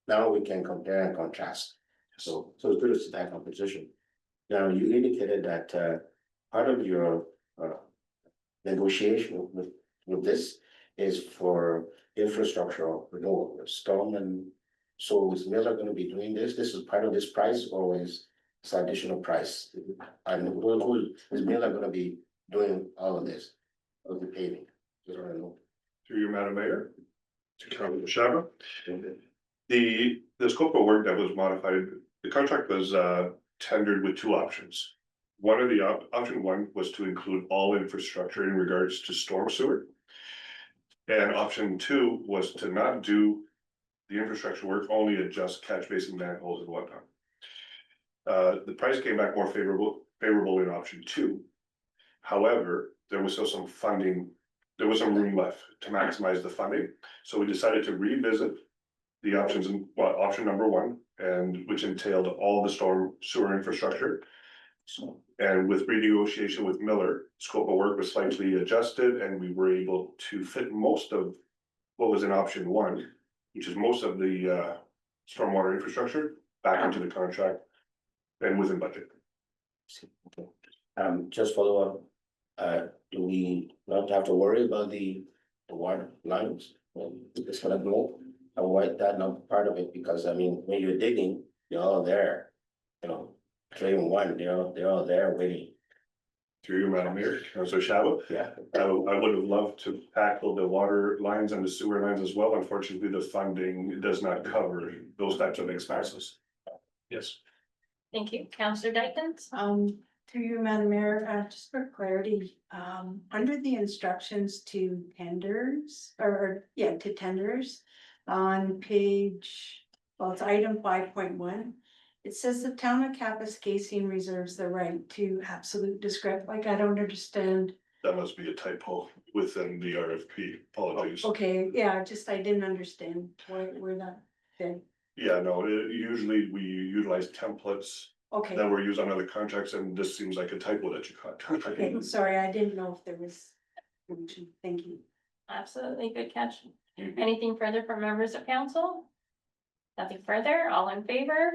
Now we can compare and contrast. So it's good to see that composition. Now, you indicated that part of your negotiation with this is for infrastructural renewal, storm and. So is Miller gonna be doing this? This is part of this price or is it's additional price? And who is Miller gonna be doing all of this? Of the paving? Just wanna know. Through you, Madam Mayor, to Councilor Shabba. The scope of work that was modified, the contract was tendered with two options. One of the option one was to include all infrastructure in regards to storm sewer. And option two was to not do the infrastructure work, only adjust catch basin manholes and whatnot. The price came back more favorable in option two. However, there was still some funding, there was some room left to maximize the funding, so we decided to revisit the options in, well, option number one, and which entailed all the storm sewer infrastructure. And with renegotiation with Miller, scope of work was slightly adjusted and we were able to fit most of what was in option one, which is most of the stormwater infrastructure, back into the contract and within budget. Just follow up, do we not have to worry about the water lines? It's gonna go, avoid that not part of it, because I mean, when you're digging, they're all there, you know. Train one, they're all there waiting. Through you, Madam Mayor, Councilor Shabba. Yeah. I would have loved to tackle the water lines and the sewer lines as well. Unfortunately, the funding does not cover those types of expenses. Yes. Thank you. Councillor Dykens? Through you, Madam Mayor, just for clarity, under the instructions to tenders, to tenders. On page, well, it's item 5.1. It says the town of Kapuskasing reserves the right to absolute discretion, like I don't understand. That must be a typo within the RFP, apologies. Okay, yeah, I didn't understand where that fit. Yeah, no, usually we utilize templates Okay, that were used on other contracts, and this seems like a typo that you caught. okay, sorry, I didn't know if there was. Thank you. Absolutely, good catch. Anything further from members of council? Nothing further, all in favor?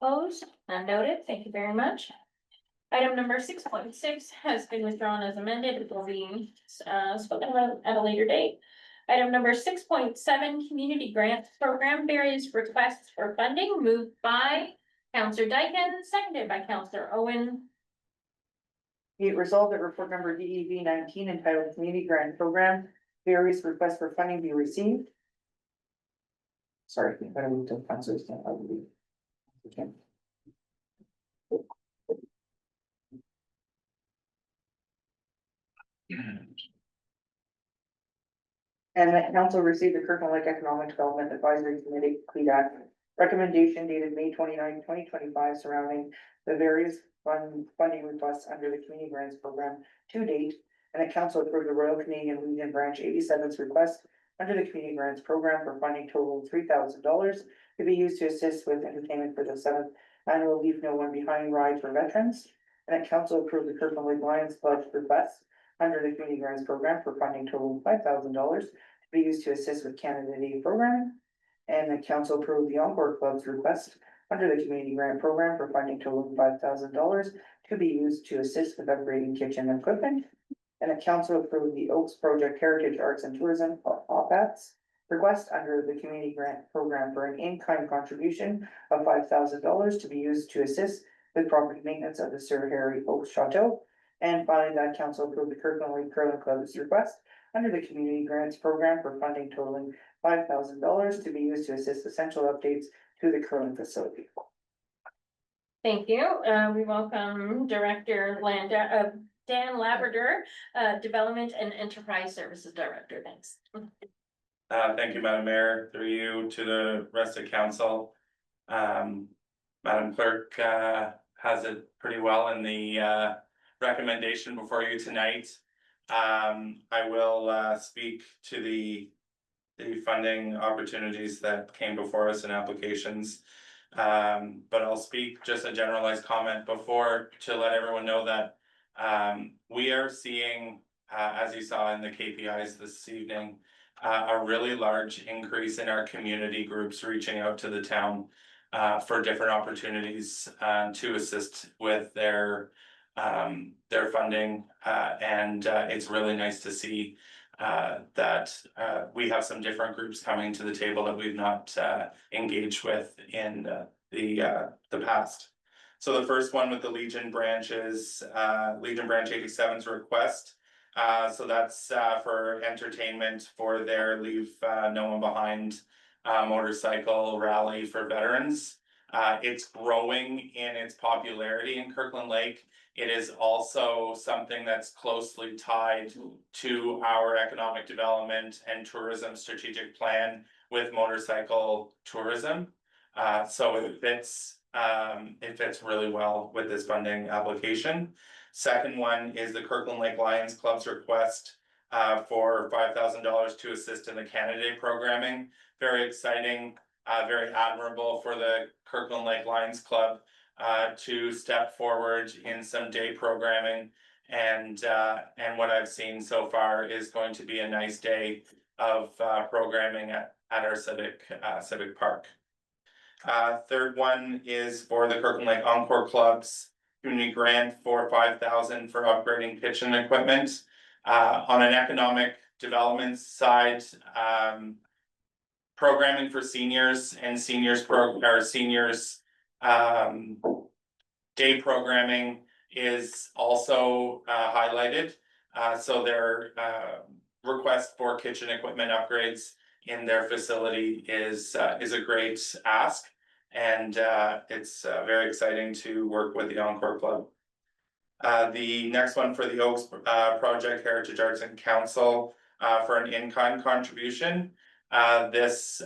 Opposed, none noted, thank you very much. Item number 6.6 has been withdrawn as amended, it will be spoken about at a later date. Item number 6.7, community grants program, various requests for funding, moved by Councillor Dyken, seconded by Councillor Owen. Be it resolved that report number DEV 19 entitled Community Grant Program, various requests for funding be received. Sorry, I gotta move to councilor stand, I believe. Okay. And that council received the Kirkland Lake Economic Development Advisory Committee, CLEDAC, recommendation dated May 29, 2025, surrounding the various funding requests under the Community Grants Program to date. And that council approved the Royal Canadian Legion Branch 87's request under the Community Grants Program for funding totaling $3,000 to be used to assist with entertainment for the 7th annual Leave No One Behind ride for veterans. And that council approved the Kirkland Lake Lions Club request under the Community Grants Program for funding totaling $5,000 to be used to assist with Canada Day programming. And the council approved the Encore Club's request under the Community Grant Program for funding totaling $5,000 to be used to assist with upgrading kitchen equipment. And the council approved the Oaks Project Heritage Arts and Tourism OPATS request under the Community Grant Program for an in-kind contribution of $5,000 to be used to assist with property maintenance of the Sir Harry Oaks Chateau. And finally, that council approved the Kirkland Lake Curling Club's request under the Community Grants Program for funding totaling $5,000 to be used to assist essential updates to the curling facility. Thank you. We welcome Director Dan Labrador, Development and Enterprise Services Director. Thanks. Thank you, Madam Mayor, through you to the rest of council. Madam Clerk, has it pretty well in the, recommendation before you tonight. I will, speak to the funding opportunities that came before us in applications. But I'll speak just a generalized comment before to let everyone know that we are seeing, as you saw in the KPIs this evening, a really large increase in our community groups reaching out to the town for different opportunities to assist with their funding. And it's really nice to see that we have some different groups coming to the table that we've not engaged with in the past. So the first one with the Legion branches, Legion Branch 87's request. So that's for entertainment for their Leave No One Behind motorcycle rally for veterans. It's growing in its popularity in Kirkland Lake. It is also something that's closely tied to our economic development and tourism strategic plan with motorcycle tourism. So it fits really well with this funding application. Second one is the Kirkland Lake Lions Club's request for $5,000 to assist in the Canada Day programming. Very exciting, very admirable for the Kirkland Lake Lions Club to step forward in some day programming. And what I've seen so far is going to be a nice day of programming at our civic park. Third one is for the Kirkland Lake Encore Club's community grant for $5,000 for upgrading kitchen equipment. On an economic development side, programming for seniors and seniors day programming is also highlighted. So their request for kitchen equipment upgrades in their facility is a great ask. And it's very exciting to work with the Encore Club. The next one for the Oaks Project Heritage Arts and Council for an in-kind contribution. This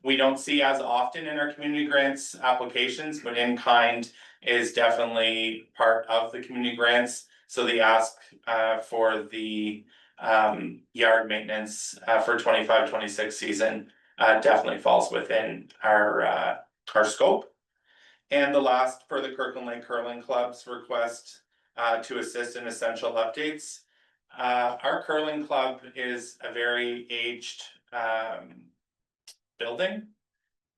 we don't see as often in our community grants applications, but in-kind is definitely part of the community grants. So the ask for the yard maintenance for 25-26 season definitely falls within our scope. And the last for the Kirkland Lake Curling Club's request to assist in essential updates. Our curling club is a very aged building,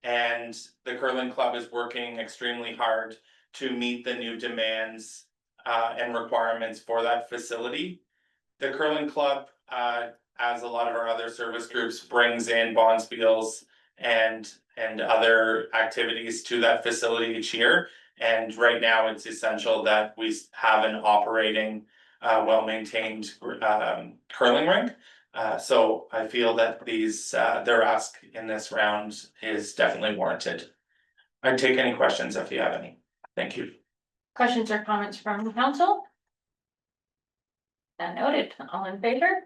and the curling club is working extremely hard to meet the new demands and requirements for that facility. The curling club, as a lot of our other service groups, brings in bonspiels and other activities to that facility each year. And right now it's essential that we have an operating, well-maintained curling rink. So I feel that their ask in this round is definitely warranted. I'd take any questions if you have any. Thank you. Questions or comments from the council? That noted, all in favor?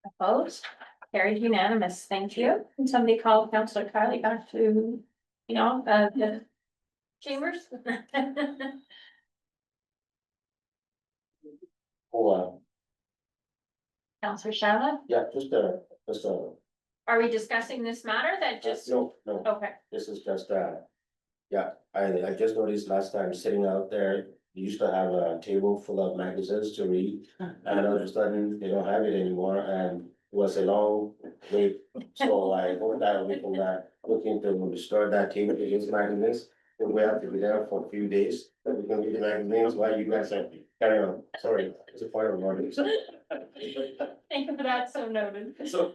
Opposed? Carried unanimous, thank you. And somebody call Councillor Kylie back to, the chambers. Councillor Shala, Yeah, just a, are we discussing this matter that just? no, Okay, this is just, yeah, I just noticed last time sitting out there, you used to have a table full of magazines to read. And all of a sudden, they don't have it anymore, and it was a long wait. So I hope that we can look into restore that table to use magazines. And we have to be there for a few days, but we can read the magazines while you guys are carry on. Sorry, it's a point of order. thank you for that, so noted. So,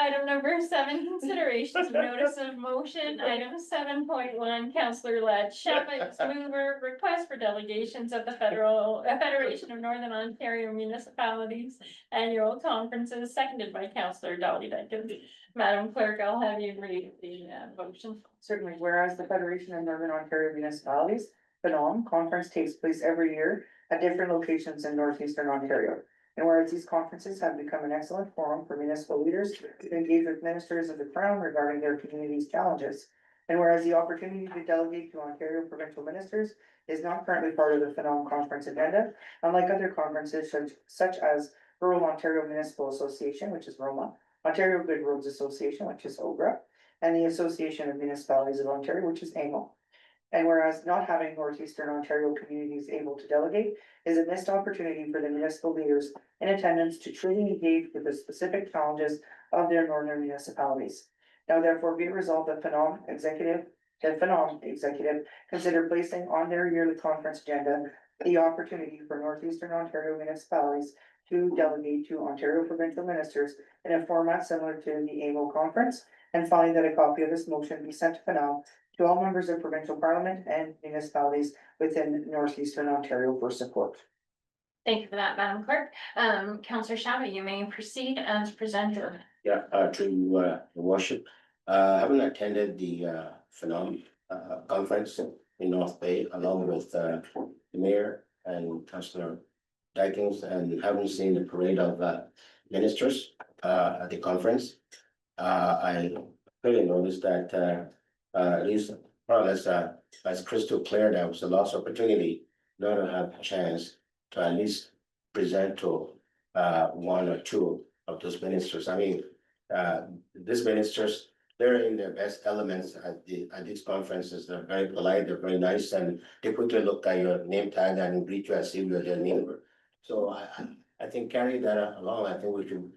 Item number 7, consideration of notice of motion, item 7.1, Councillor Ladd Shepherd, mover, request for delegations of the Federation of Northern Ontario Municipalities annual conferences, seconded by Councillor Dolly Duncan. Madam Clerk, I'll have you read the motion. Certainly, whereas the Federation of Northern Ontario Municipalities, FNOM, conference takes place every year at different locations in northeastern Ontario. And whereas these conferences have become an excellent forum for municipal leaders to engage with ministers of the Crown regarding their community's challenges. And whereas the opportunity to delegate to Ontario provincial ministers is not currently part of the FNOM conference agenda, unlike other conferences such as Rural Ontario Municipal Association, which is ROMA, Ontario Good Roads Association, which is OGRA, and the Association of Municipalities of Ontario, which is AMO. And whereas not having northeastern Ontario communities able to delegate is a missed opportunity for the municipal leaders in attendance to truly engage with the specific challenges of their northern municipalities. Now therefore be it resolved that Phenom Executive consider placing on their yearly conference agenda the opportunity for northeastern Ontario municipalities to delegate to Ontario provincial ministers in a format similar to the AMO conference, and finally that a copy of this motion be sent to Phenom to all members of provincial parliament and municipalities within northeastern Ontario for support. Thank you for that, Madam Clerk. Councillor Shabba, you may proceed as presented. Yeah, to your worship, I haven't attended the Phenom conference in North Bay along with the mayor and Councillor Dykins, and haven't seen the parade of ministers at the conference. I really noticed that at least more or less as crystal clear, there was a lost opportunity not to have a chance to at least present to one or two of those ministers. I mean, these ministers, they're in their best elements at these conferences. They're very polite, they're very nice, and they quickly look at your name tag and greet you as if you're their neighbor. So I think carry that along. I think we should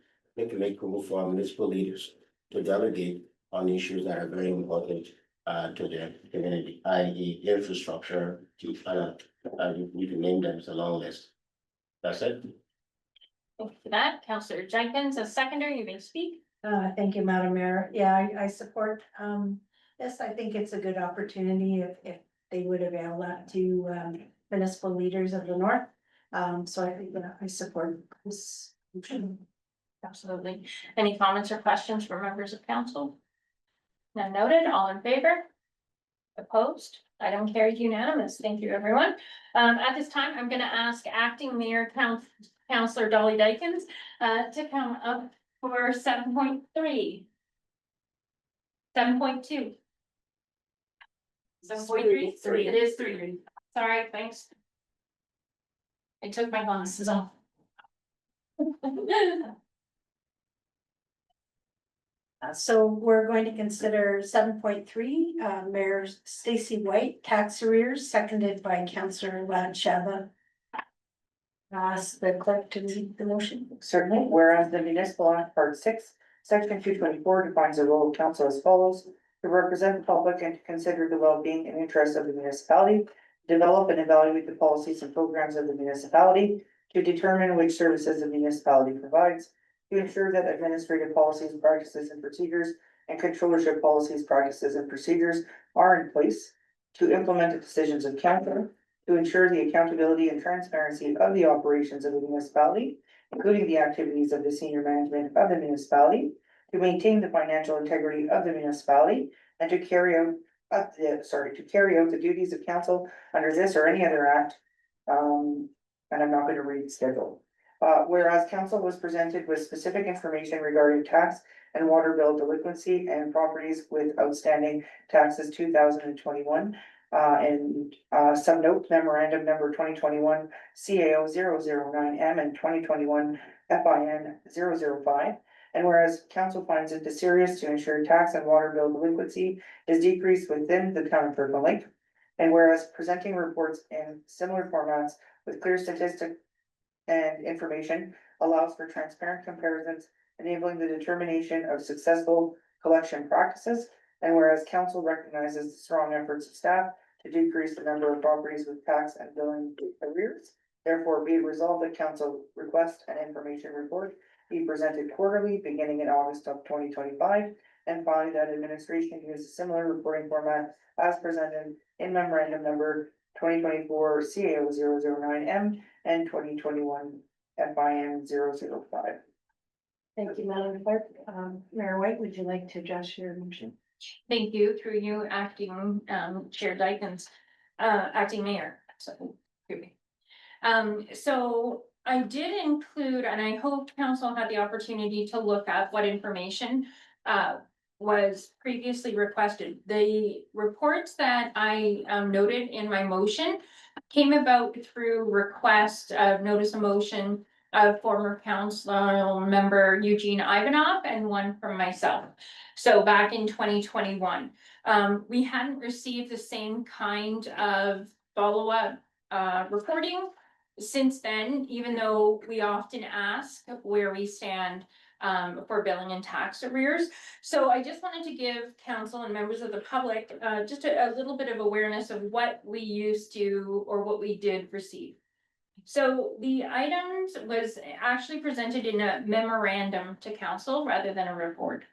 make room for our municipal leaders to delegate on issues that are very important to their community, i.e. infrastructure. You can name them, it's a long list. That's it. Thank you for that. Councillor Jenkins, as seconder, you may speak. Thank you, Madam Mayor. Yeah, I support, this. I think it's a good opportunity if they would avail that to, municipal leaders of the north. So I think that I support this. Absolutely. Any comments or questions from members of council? None noted, all in favor? Opposed? Item carried unanimous. Thank you, everyone. At this time, I'm gonna ask acting mayor Councillor Dolly Dykins to come up for 7.3. 7.2. 7.3? Three. It is 3. Sorry, thanks. I took my glasses off. So we're going to consider 7.3, Mayor Stacy White, tax arrears, seconded by Councillor Lad Shava. Ask the clerk to read the motion. Certainly, whereas the municipal act part 6, section 224 defines the role of council as follows: to represent the public and to consider the well-being and interests of the municipality, develop and evaluate the policies and programs of the municipality, to determine which services the municipality provides, to ensure that administrative policies, practices and procedures and controllership policies, practices and procedures are in place, to implement the decisions of council, to ensure the accountability and transparency of the operations of the municipality, including the activities of the senior management of the municipality, to maintain the financial integrity of the municipality, and to carry out the duties of council under this or any other act. And I'm not going to read the schedule. Whereas council was presented with specific information regarding tax and water bill delinquency and properties with outstanding taxes 2021. And some note memorandum number 2021 CAO 009M and 2021 FIN 005. And whereas council finds it serious to ensure tax and water bill delinquency is decreased within the town of Kirkland Lake. And whereas presenting reports in similar formats with clear statistics and information allows for transparent comparisons, enabling the determination of successful collection practices. And whereas council recognizes the strong efforts of staff to decrease the number of properties with tax and billing arrears, therefore be it resolved that council request an information report be presented quarterly beginning in August of 2025, and finally that administration use a similar reporting format as presented in memorandum number 2024 CAO 009M and 2021 FIN 005. Thank you, Madam Clerk. Mayor White, would you like to address your motion? Thank you, through you, acting Chair Dykins, acting mayor. So, so I did include, and I hope council had the opportunity to look up what information was previously requested. The reports that I noted in my motion came about through request of notice of motion of former council member Eugene Ivanov and one from myself. So back in 2021, we hadn't received the same kind of follow-up reporting since then, even though we often ask where we stand for billing and tax arrears. So I just wanted to give council and members of the public, just a little bit of awareness of what we used to, or what we did receive. So the items was actually presented in a memorandum to council rather than a report.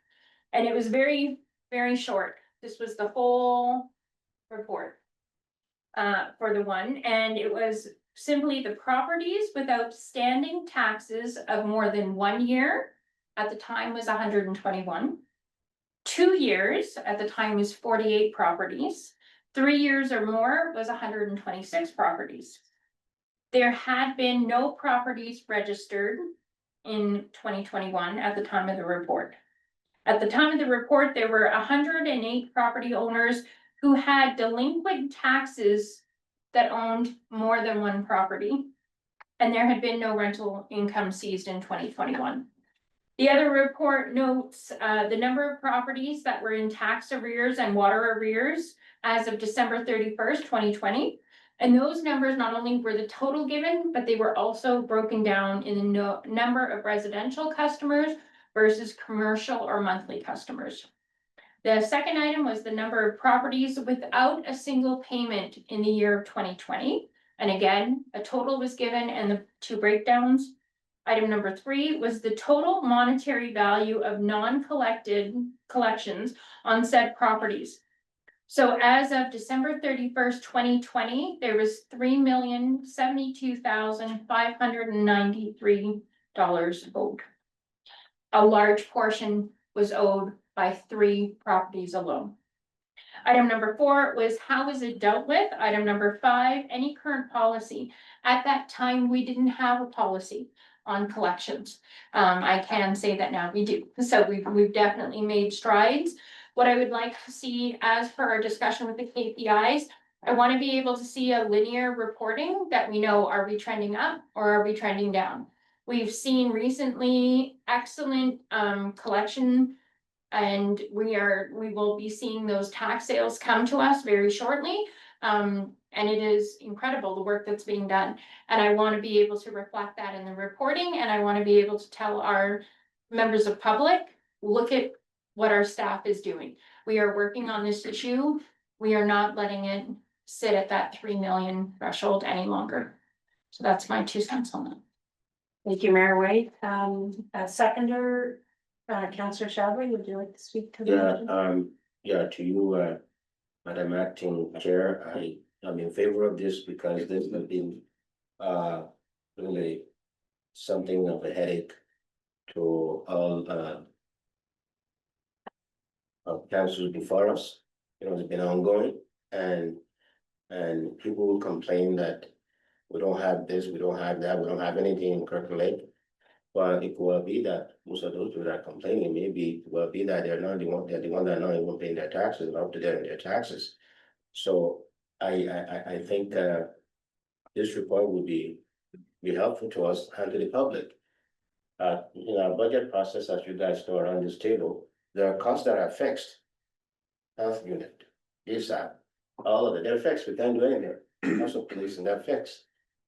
And it was very, very short. This was the whole report for the one, and it was simply the properties with outstanding taxes of more than 1 year. At the time was 121. 2 years at the time was 48 properties. 3 years or more was 126 properties. There had been no properties registered in 2021 at the time of the report. At the time of the report, there were 108 property owners who had delinquent taxes that owned more than one property. And there had been no rental income seized in 2021. The other report notes the number of properties that were in tax arrears and water arrears as of December 31st, 2020. And those numbers not only were the total given, but they were also broken down in the number of residential customers versus commercial or monthly customers. The second item was the number of properties without a single payment in the year of 2020. And again, a total was given and the two breakdowns. Item number 3 was the total monetary value of collections on said properties. So as of December 31st, 2020, there was $3,072,593 owed. A large portion was owed by 3 properties alone. Item number 4 was how is it dealt with? Item number 5, any current policy. At that time, we didn't have a policy on collections. I can say that now we do. So we've definitely made strides. What I would like to see as per our discussion with the KPIs, I want to be able to see a linear reporting that we know, are we trending up or are we trending down? We've seen recently excellent collection, and we will be seeing those tax sales come to us very shortly. And it is incredible the work that's being done. And I want to be able to reflect that in the reporting, and I want to be able to tell our members of public, look at what our staff is doing. We are working on this issue. We are not letting it sit at that 3 million threshold any longer. So that's my 2 cents on that. Thank you, Mayor White. Seconder, Councillor Shelby, would you like to speak to the motion? To you, Madam Acting Chair, I'm in favor of this because this has been really something of a headache to all councils before us. It's been ongoing, and people will complain that we don't have this, we don't have that, we don't have anything in Kirkland Lake. But it will be that most of those people that are complaining, maybe it will be that they're the one that are not even paying their taxes, up to their taxes. So I think this report would be helpful to us and to the public. In our budget process, as you guys know around this table, there are costs that are fixed. Health unit, ESAP, all of it, they're fixed, we can't do anything. Also police, and they're fixed.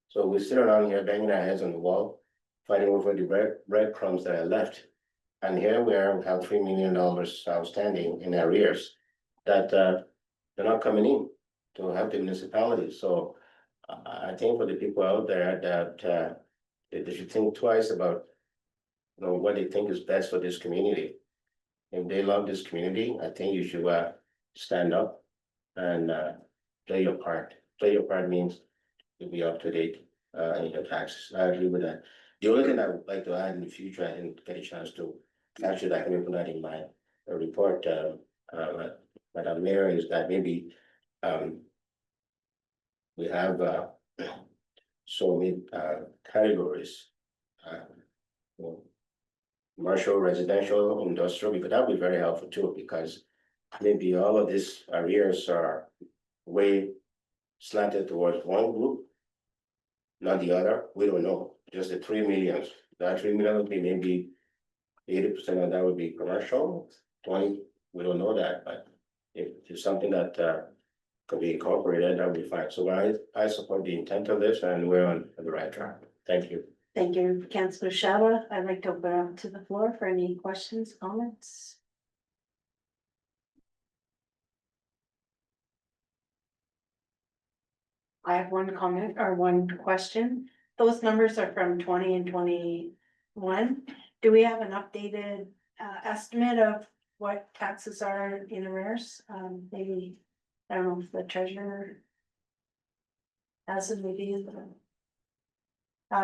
So we sit around here banging our heads on the wall, fighting over the breadcrumbs that are left. And here we have $3 million outstanding in arrears that they're not coming in to help the municipalities. So I think for the people out there that they should think twice about what they think is best for this community. If they love this community, I think you should stand up and play your part. Play your part means you'll be up to date in your taxes. I agree with that. The only thing I would like to add in the future, I didn't get a chance to, actually, I can put that in my report, Madam Mayor, is that maybe we have so many categories. Commercial, residential, industrial, because that would be very helpful too, because maybe all of these arrears are way slanted towards one group, not the other. We don't know. Just the 3 million. That 3 million would be maybe 80% of that would be commercial, 20, we don't know that, but if it's something that could be incorporated, that would be fine. So I support the intent of this, and we're on the right track. Thank you. Thank you, Councillor Shala. I'd like to open up to the floor for any questions, comments. I have one comment or one question. Those numbers are from 20 and 21. Do we have an updated estimate of what taxes are in arrears? Maybe, I don't know if the treasurer has it, maybe.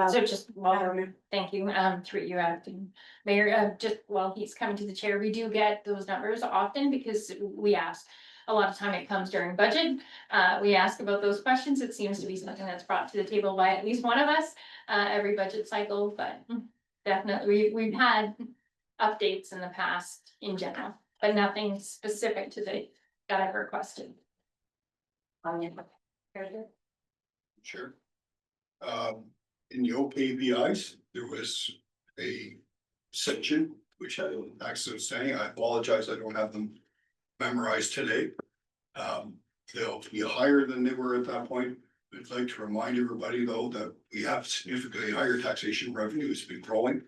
So just, thank you, through you acting mayor, just while he's coming to the chair, we do get those numbers often because we ask. A lot of time it comes during budget, we ask about those questions, it seems to be something that's brought to the table by at least one of us, every budget cycle, but definitely, we've had updates in the past in general, but nothing specific to the, that I've requested. Sure. In the OKVIs, there was a section which had access saying, I apologize, I don't have them memorized today. They'll be higher than they were at that point. I'd like to remind everybody though, that we have significantly higher taxation revenue, it's been growing.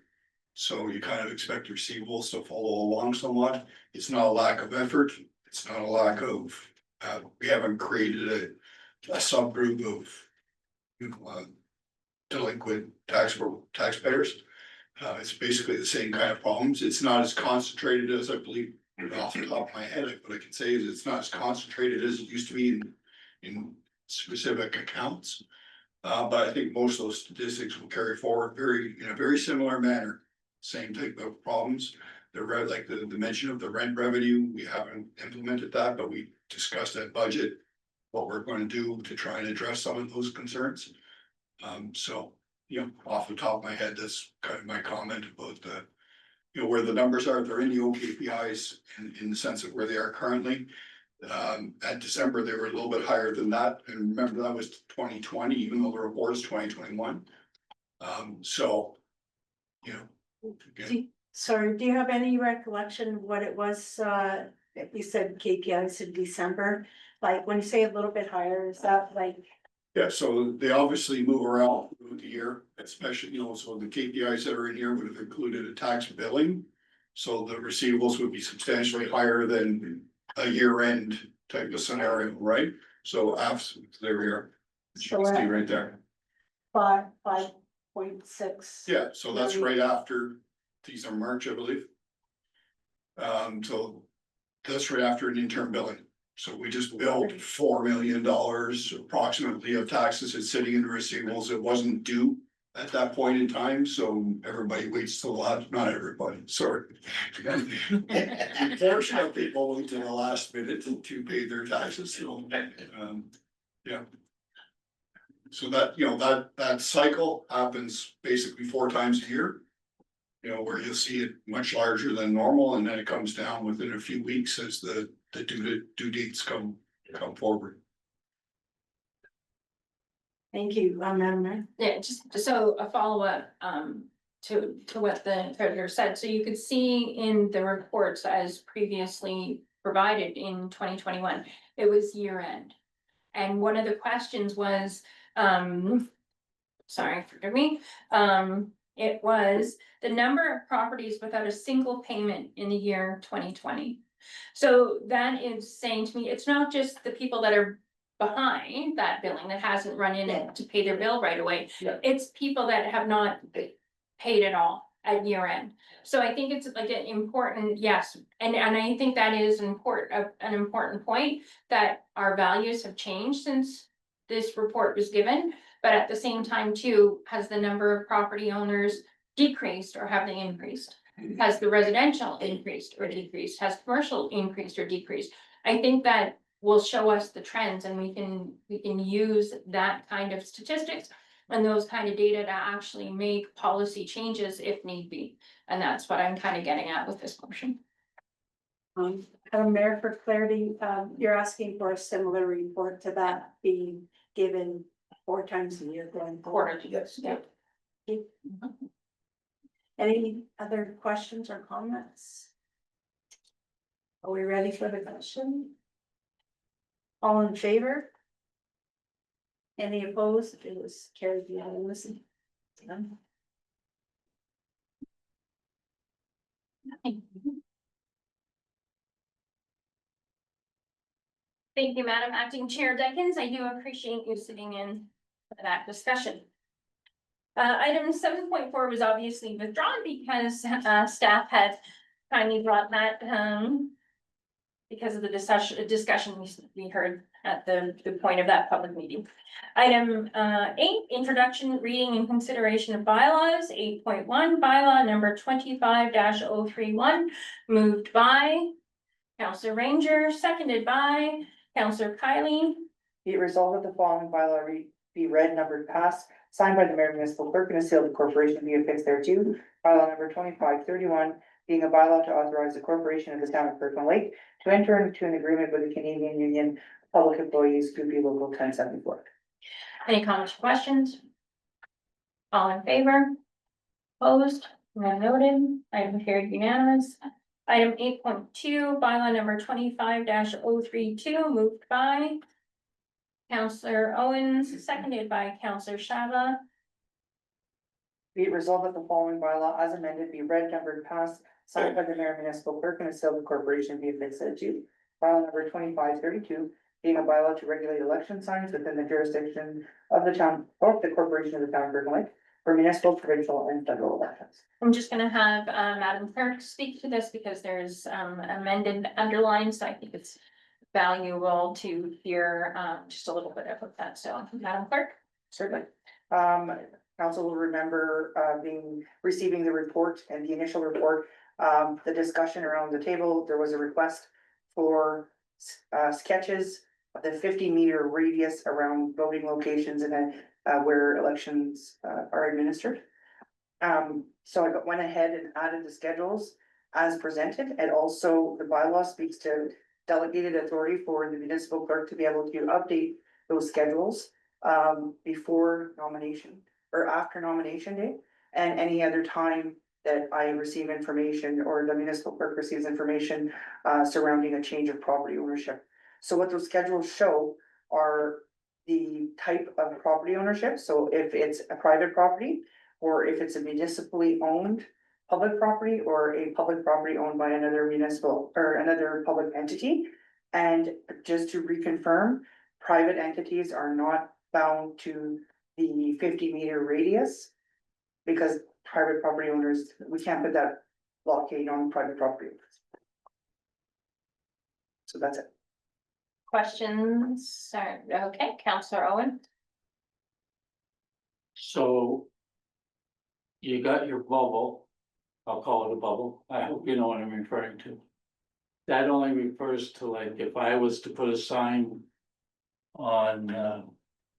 So you kind of expect receivables to follow along somewhat. It's not a lack of effort, it's not a lack of, we haven't created a subgroup of delinquent taxpayers. It's basically the same kind of problems. It's not as concentrated as I believe, off the top of my head, what I can say is it's not as concentrated as it used to be in specific accounts. But I think most of those statistics will carry forward in a very similar manner. Same type of problems. Like the mention of the rent revenue, we haven't implemented that, but we discussed that budget, what we're going to do to try and address some of those concerns. So, off the top of my head, that's kind of my comment about the, where the numbers are, they're in the OKPIs in the sense of where they are currently. At December, they were a little bit higher than that, and remember that was 2020, even though the report is 2021. So, again. Sorry, do you have any recollection of what it was, you said KPIs in December? Like, when you say a little bit higher, is that like? Yeah, so they obviously move around through the year, especially, so the KPIs that are in here would have included a tax billing. So the receivables would be substantially higher than a year-end type of scenario, right? So there we are. You can see right there. 5.6. Yeah, so that's right after, these are March, I believe. So that's right after an interim billing. So we just billed $4 million approximately of taxes that's sitting in the receivables. It wasn't due at that point in time, so everybody waits till the last, not everybody, sorry. A portion of people wait till the last minute to pay their taxes, so, yeah. So that, that cycle happens basically 4 times a year. Where you'll see it much larger than normal, and then it comes down within a few weeks as the due dates come forward. Thank you, Madam Mayor. Yeah, just so a follow-up, to what the treasurer said, so you could see in the reports as previously provided in 2021, it was year end. And one of the questions was, sorry, forgive me, it was the number of properties without a single payment in the year 2020. So that is saying to me, it's not just the people that are behind that billing that hasn't run in to pay their bill right away. Yeah. It's people that have not paid at all at year end. So I think it's like an important, yes, and I think that is an important point, that our values have changed since this report was given. But at the same time too, has the number of property owners decreased or have they increased? Has the residential increased or decreased? Has commercial increased or decreased? I think that will show us the trends, and we can use that kind of statistics and those kind of data to actually make policy changes if need be. And that's what I'm kind of getting at with this motion. Madam Mayor, for clarity, you're asking for a similar report to that being given 4 times a year going forward. Yes. Yeah. Any other questions or comments? Are we ready for the question? All in favor? Any opposed? It was carried unanimously. Thank you, Madam Acting Chair Deckens. I do appreciate you sitting in for that discussion. Item 7.4 was obviously withdrawn because staff had kindly brought that because of the discussion we heard at the point of that public meeting. Item 8, introduction, reading and consideration of bylaws. 8.1, bylaw number 25-031, moved by Councillor Ranger, seconded by Councillor Kylie. Be it resolved that the following bylaw be read, numbered, passed, signed by the mayor, municipal clerk, and a seal of the corporation be affixed thereto. Bylaw number 2531, being a bylaw to authorize the corporation of the town of Kirkland Lake to enter into an agreement with the Canadian Union of Public Employees, QP Local 1074. Any comments or questions? All in favor? Opposed? None noted. Item carried unanimous. Item 8.2, bylaw number 25-032, moved by Councillor Owens, seconded by Councillor Shava. Be it resolved that the following bylaw as amended be read, numbered, passed, signed by the mayor, municipal clerk, and a seal of the corporation be affixed thereto. Bylaw number 2532, being a bylaw to regulate election signs within the jurisdiction of the town, or the corporation of the town of Kirkland Lake for municipal, provincial, and federal elections. I'm just gonna have Madam Clerk speak to this because there's amended underlined, so I think it's valuable to hear just a little bit about that. So, Madam Clerk. Certainly. Council will remember receiving the report and the initial report, the discussion around the table. There was a request for sketches of the 50-meter radius around voting locations and where elections are administered. So I went ahead and added the schedules as presented, and also the bylaw speaks to delegated authority for the municipal clerk to be able to update those schedules before nomination or after nomination day, and any other time that I receive information or the municipal clerk receives information surrounding a change of property ownership. So what those schedules show are the type of property ownership. So if it's a private property, or if it's a municipally owned public property, or a public property owned by another municipal or another public entity. And just to reconfirm, private entities are not bound to the 50-meter radius. Because private property owners, we can't put that blockade on private property owners. So that's it. Questions? Okay, Councillor Owen. So you got your bubble, I'll call it a bubble, I hope you know what I'm referring to. That only refers to, like, if I was to put a sign on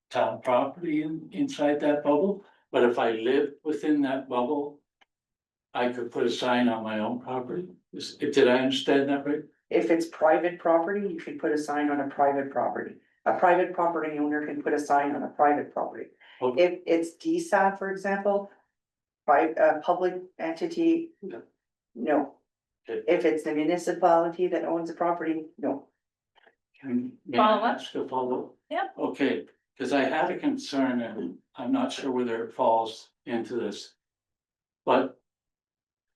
town property inside that bubble, but if I live within that bubble, I could put a sign on my own property. Did I understand that right? If it's private property, you should put a sign on a private property. A private property owner can put a sign on a private property. Okay. If it's DSAP, for example, by a public entity, no. Okay. If it's the municipality that owns the property, no. May I Follow up? ask a follow-up? Yeah. Okay, because I had a concern and I'm not sure whether it falls into this. But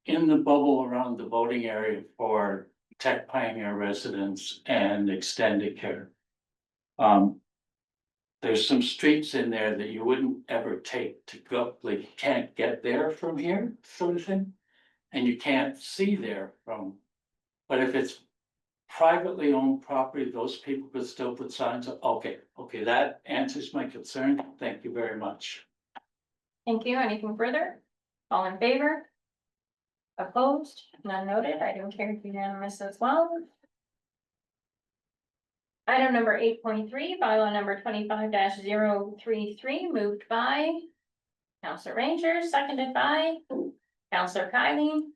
in the bubble around the voting area for Tech Pioneer residents and extended care. There's some streets in there that you wouldn't ever take to go, like you can't get there from here, sort of thing. And you can't see there from, but if it's privately owned property, those people could still put signs up. Okay, that answers my concern. Thank you very much. Thank you. Anything further? All in favor? Opposed? None noted. Item carried unanimous as well. Item number 8.3, bylaw number 25-033, moved by Councillor Ranger, seconded by Councillor Kylie.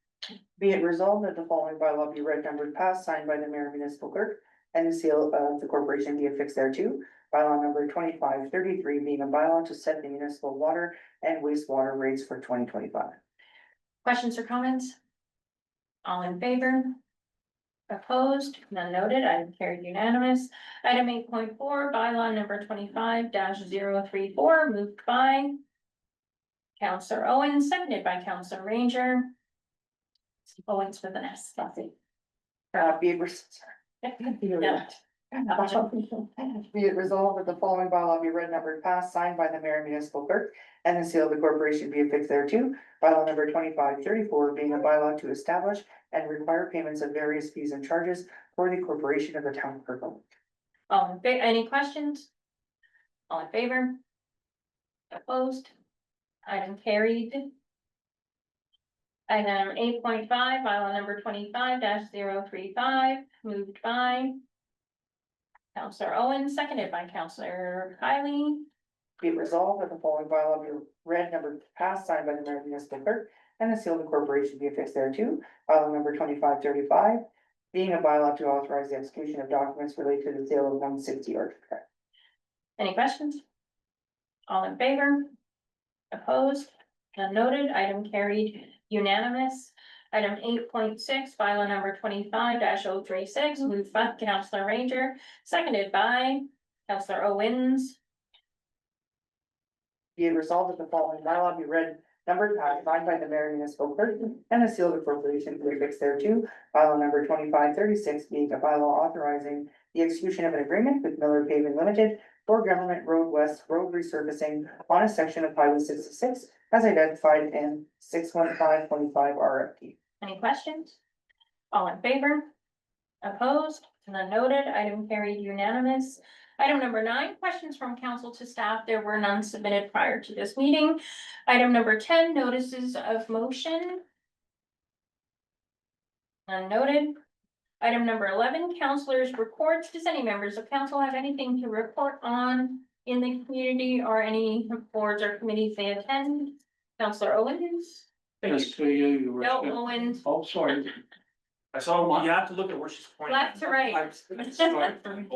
Be it resolved that the following bylaw be read, numbered, passed, signed by the mayor, municipal clerk, and the seal of the corporation be affixed thereto. Bylaw number 2533 being a bylaw to set the municipal water and wastewater rates for 2025. Questions or comments? All in favor? Opposed? None noted. Item carried unanimous. Item 8.4, bylaw number 25-034, moved by Councillor Owen, seconded by Councillor Ranger. Owens with an S, that's it. Be it Be it resolved that the following bylaw be read, numbered, passed, signed by the mayor and municipal clerk, and the seal of the corporation be affixed thereto. Bylaw number 2534 being a bylaw to establish and require payments of various fees and charges for the corporation of the town of Kirkland. Any questions? All in favor? Opposed? Item carried. Item 8.5, bylaw number 25-035, moved by Counselor Owen, seconded by Counselor Kylie. Be it resolved that the following bylaw be read, numbered, passed, signed by the mayor and municipal clerk, and the seal of the corporation be affixed thereto. Bylaw number 2535 being a bylaw to authorize the execution of documents related to the sale of 160 Orchard Drive. Any questions? All in favor? Opposed? None noted. Item carried unanimous. Item 8.6, bylaw number 25-036, moved by Counselor Ranger, seconded by Counselor Owens. Be it resolved that the following bylaw be read, numbered, passed, signed by the mayor and municipal clerk, and the seal of the corporation be affixed thereto. Bylaw number 2536 being a bylaw authorizing the execution of an agreement with Miller Paving Limited for Government Road West road resurfacing on a section of Highway 66 as identified in 61525 RFP. Any questions? All in favor? Opposed? None noted. Item carried unanimous. Item number 9, questions from council to staff. There were none submitted prior to this meeting. Item number 10, notices of motion. None noted. Item number 11, councilors' reports. Does any members of council have anything to report on in the community or any boards or committees they attend? Counselor Owens? Yes, to you, you were. No, Owens. Oh, sorry. I saw, you have to look at where she's pointing. Left to right.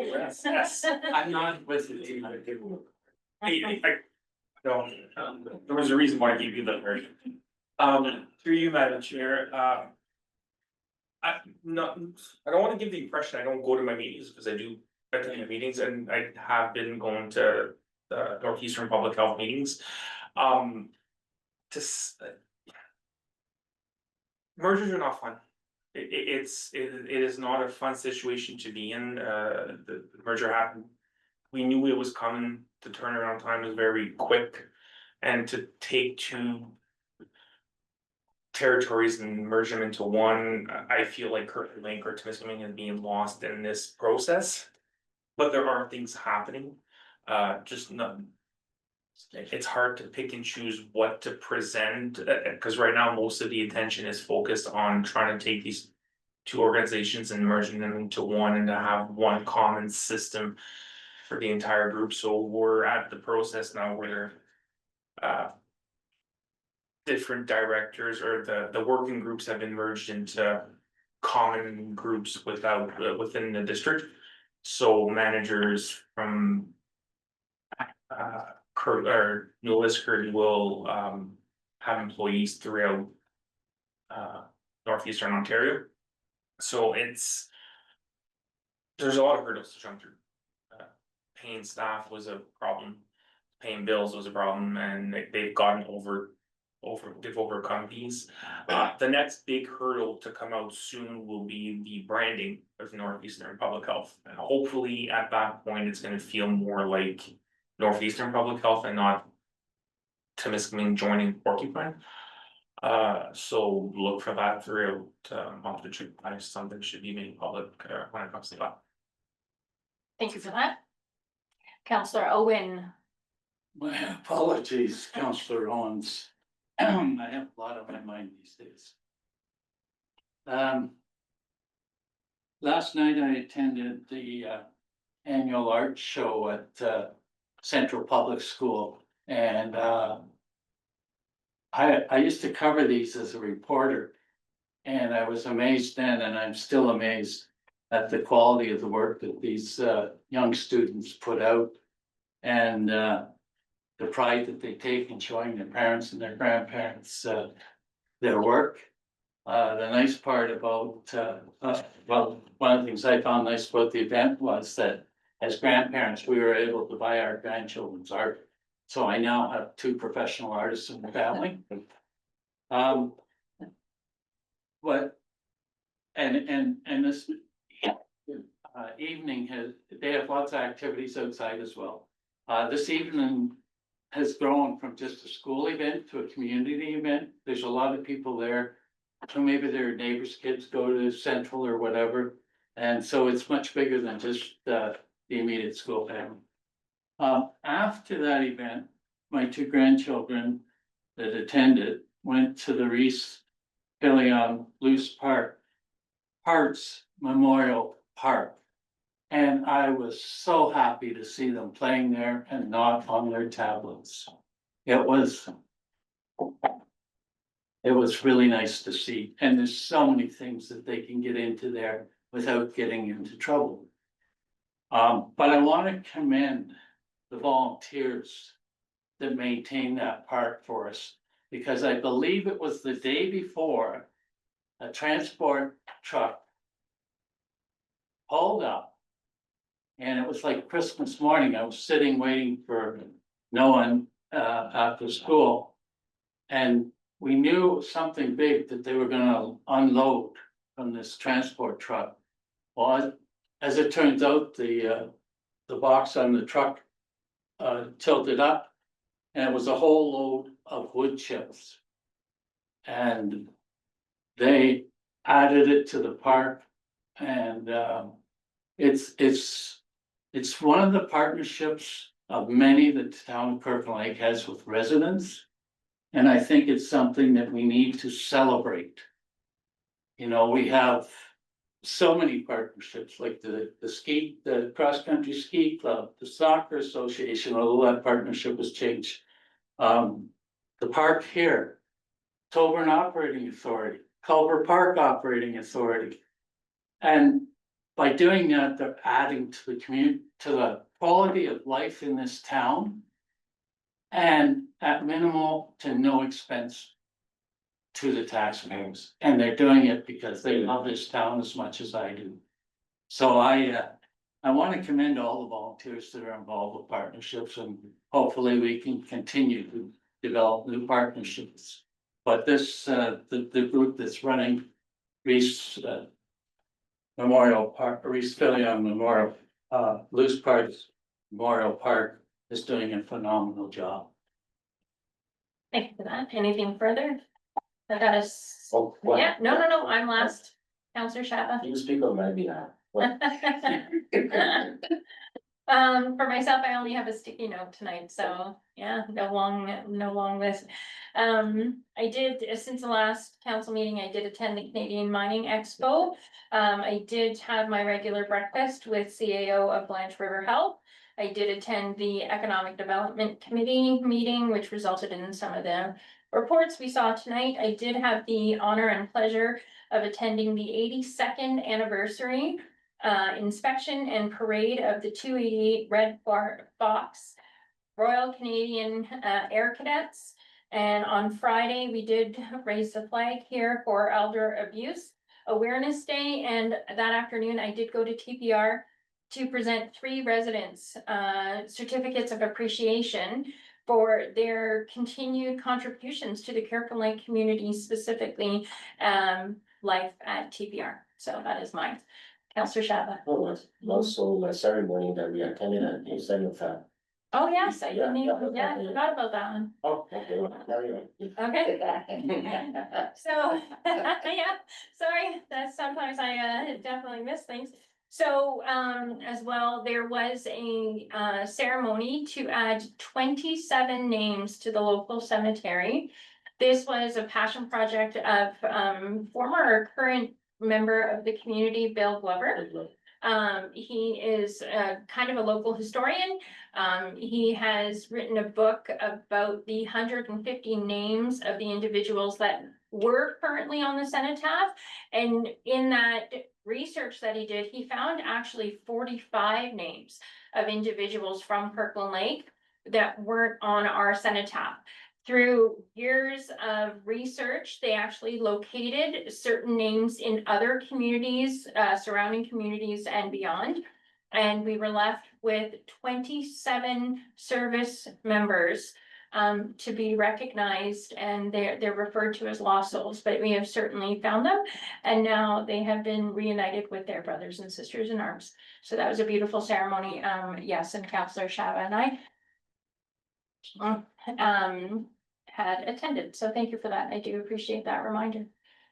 Yes, I'm not with it. No, there was a reason why I gave you that version. Through you, Madam Chair, I don't wanna give the impression I don't go to my meetings, because I do attend the meetings, and I have been going to the Northeastern Public Health meetings. Mergers are not fun. It is not a fun situation to be in. The merger happened. We knew it was coming. The turnaround time was very quick. And to take two territories and merge them into one, I feel like Kirkland Lake or Temiskaming is being lost in this process. But there are things happening, just not. It's hard to pick and choose what to present, because right now most of the attention is focused on trying to take these two organizations and merging them into one and to have one common system for the entire group. So we're at the process now where different directors or the working groups have been merged into common groups within the district. So managers from New Liskeard will have employees throughout Northeastern Ontario. So there's a lot of hurdles to jump through. Paying staff was a problem, paying bills was a problem, and they've overcome these. The next big hurdle to come out soon will be the branding of Northeastern Public Health. And hopefully at that point, it's gonna feel more like Northeastern Public Health and not Temiskaming joining Porcupine. So look for that throughout month of June. Something should be made public when it comes to that. Thank you for that. Counselor Owen. My apologies, Councillor Owens. I have a lot on my mind these days. Last night I attended the annual art show at Central Public School, and I used to cover these as a reporter. And I was amazed then, and I'm still amazed at the quality of the work that these young students put out. And the pride that they take in showing their parents and their grandparents their work. The nice part about, well, one of the things I found nice about the event was that as grandparents, we were able to buy our grandchildren's art. So I now have 2 professional artists in the family. But, and this evening they have lots of activities outside as well. This evening has grown from just a school event to a community event. There's a lot of people there. So maybe their neighbors' kids go to Central or whatever. And so it's much bigger than just the immediate school family. After that event, my two grandchildren that attended went to the Reese Pilion Luce Parks Memorial Park. And I was so happy to see them playing there and not on their tablets. It was really nice to see, and there's so many things that they can get into there without getting into trouble. But I want to commend the volunteers that maintain that park for us, because I believe it was the day before a transport truck pulled up. And it was like Christmas morning. I was sitting waiting for no one after school. And we knew something big that they were gonna unload from this transport truck. Well, as it turns out, the box on the truck tilted up, and it was a whole load of wood chips. And they added it to the park, and it's one of the partnerships of many that the town of Kirkland Lake has with residents. And I think it's something that we need to celebrate. You know, we have so many partnerships, like the cross-country ski club, the soccer association, although that partnership has changed. The park here, Tobin Operating Authority, Culver Park Operating Authority. And by doing that, they're adding to the community, to the quality of life in this town. And at minimal to no expense to the taxpayers. And they're doing it because they love this town as much as I do. So I want to commend all the volunteers that are involved with partnerships, and hopefully we can continue to develop new partnerships. But this, the group that's running Reese Memorial Park, Reese Pilion Memorial, Luce Parks Memorial Park is doing a phenomenal job. Thank you for that. Anything further? I got us. Oh, what? Yeah, no, I'm last. Counselor Shabba. You speak on my behalf. For myself, I only have a sticky note tonight, so yeah, no long list. I did, since the last council meeting, I did attend the Canadian Mining Expo. I did have my regular breakfast with CAO of Blanche River Health. I did attend the Economic Development Committee meeting, which resulted in some of the reports we saw tonight. I did have the honor and pleasure of attending the 82nd anniversary inspection and parade of the 288 Red Fox Royal Canadian Air Cadets. And on Friday, we did raise the flag here for Elder Abuse Awareness Day. And that afternoon, I did go to TPR to present 3 residents certificates of appreciation for their continued contributions to the Kirkland Lake community, specifically life at TPR. So that is mine. Councillor Shabba. Oh, also a ceremony that we attended at the Senate Farm. Oh, yes, I didn't Yeah, even, yeah. I forgot about that one. Oh, okay, well, carry on. Okay. So, yeah, sorry, that's sometimes I definitely miss things. So, as well, there was a ceremony to add 27 names to the local cemetery. This was a passion project of former or current member of the community, Bill Glover. He is kind of a local historian. He has written a book about the 150 names of the individuals that were currently on the cenotaph. And in that research that he did, he found actually 45 names of individuals from Kirkland Lake that weren't on our cenotaph. Through years of research, they actually located certain names in other communities, surrounding communities and beyond. And we were left with 27 service members to be recognized, and they're referred to as lost souls, but we have certainly found them. And now they have been reunited with their brothers and sisters in arms. So that was a beautiful ceremony. Yes, and Councillor Shava and I had attended. So thank you for that. I do appreciate that reminder.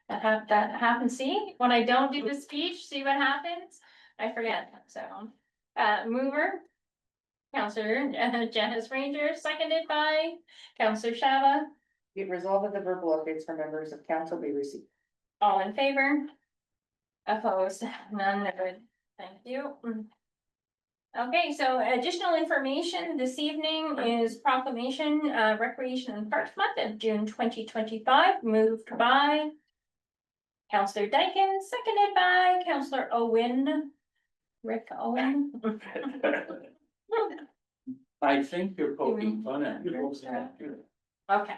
That happens. See, when I don't do the speech, see what happens? I forget. So, mover, Councillor Janice Ranger, seconded by Councillor Shava. Be it resolved that the verbal updates from members of council be received. All in favor? Opposed? None noted. Thank you. Okay, so additional information this evening is proclamation, Recreation and Parks Month of June 2025, moved by Councillor Dyken, seconded by Councillor Owen. Rick Owen. I think you're poking fun at me. Okay.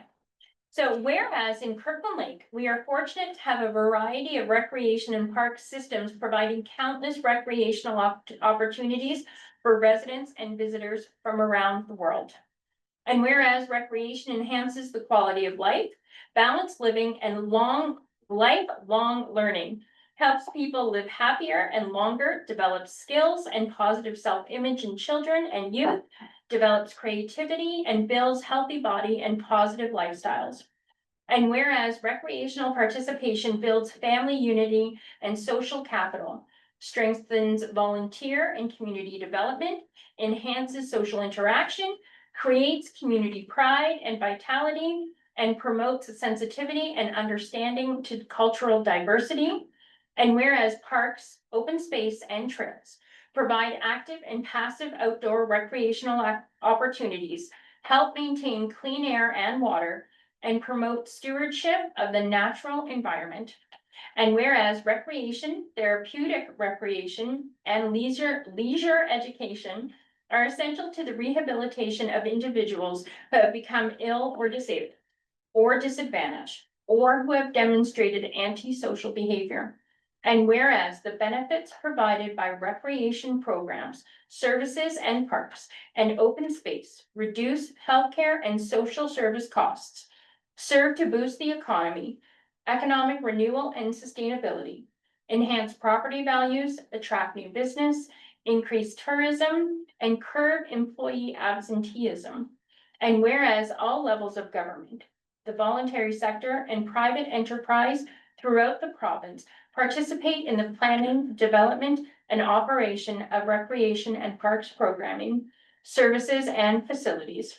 So whereas in Kirkland Lake, we are fortunate to have a variety of recreation and park systems providing countless recreational opportunities for residents and visitors from around the world. And whereas recreation enhances the quality of life, balanced living, and lifelong learning, helps people live happier and longer, develops skills and positive self-image in children and youth, develops creativity, and builds healthy body and positive lifestyles. And whereas recreational participation builds family unity and social capital, strengthens volunteer and community development, enhances social interaction, creates community pride and vitality, and promotes sensitivity and understanding to cultural diversity. And whereas parks, open space, and trails provide active and passive outdoor recreational opportunities, help maintain clean air and water, and promote stewardship of the natural environment. And whereas recreation, therapeutic recreation, and leisure education are essential to the rehabilitation of individuals who have become ill or disabled, or disadvantaged, or who have demonstrated antisocial behavior. And whereas the benefits provided by recreation programs, services, and parks and open space reduce healthcare and social service costs, serve to boost the economy, economic renewal and sustainability, enhance property values, attract new business, increase tourism, and curb employee absenteeism. And whereas all levels of government, the voluntary sector, and private enterprise throughout the province participate in the planning, development, and operation of recreation and parks programming, services, and facilities.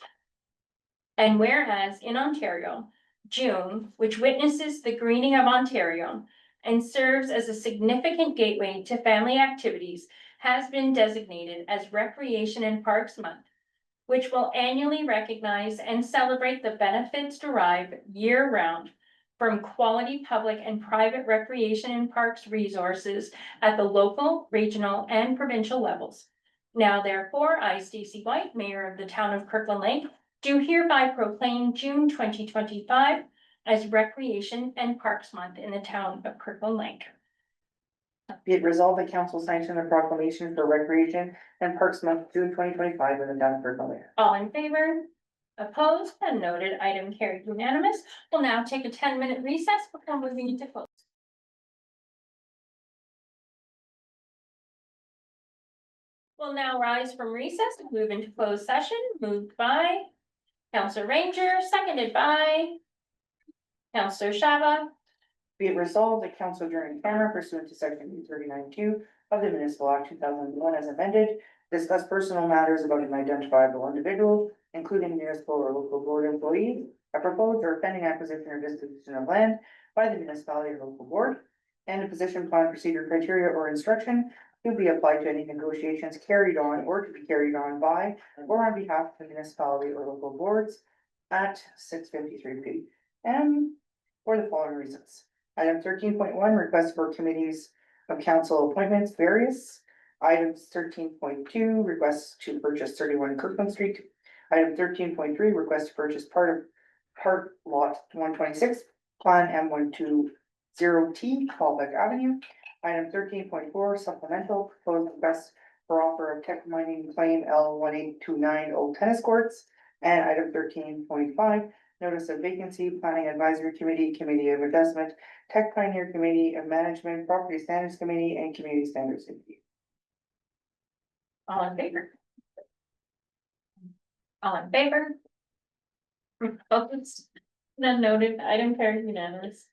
And whereas in Ontario, June, which witnesses the greening of Ontario and serves as a significant gateway to family activities, has been designated as Recreation and Parks Month, which will annually recognize and celebrate the benefits derived year-round from quality public and private recreation and parks resources at the local, regional, and provincial levels. Now therefore, I, Stacey White, Mayor of the Town of Kirkland Lake, do hereby proclaim June 2025 as Recreation and Parks Month in the Town of Kirkland Lake. Be it resolved that council sanction the proclamation for Recreation and Parks Month, June 2025 in the town of Kirkland Lake. All in favor? Opposed and noted, item carried unanimous. We'll now take a 10-minute recess before moving into close. We'll now rise from recess and move into closed session, moved by Councillor Ranger, seconded by Councillor Shava. Be it resolved that council during camera pursuant to section 39(2) of the Municipal Act 2001 as amended, discuss personal matters about an identifiable individual, including municipal or local board employees, a proposed or pending acquisition or disposition of land by the municipality or local board, and a position, plan, procedure, criteria, or instruction to be applied to any negotiations carried on or to be carried on by or on behalf of the municipality or local boards at 6:53 p.m. for the following reasons. Item 13.1, request for committees of council appointments, various. Items 13.2, request to purchase 31 Kirkland Street. Item 13.3, request to purchase part lot 126, plan M120T, Fallback Avenue. Item 13.4, supplemental, proposed request for offer of tech mining claim L1829 Old Tennis Courts. And item 13.5, notice of vacancy, planning advisory committee, committee of adjustment, tech pioneer committee of management, property standards committee, and community standards committee. All in favor? All in favor? Opposed? None noted, item carried unanimous.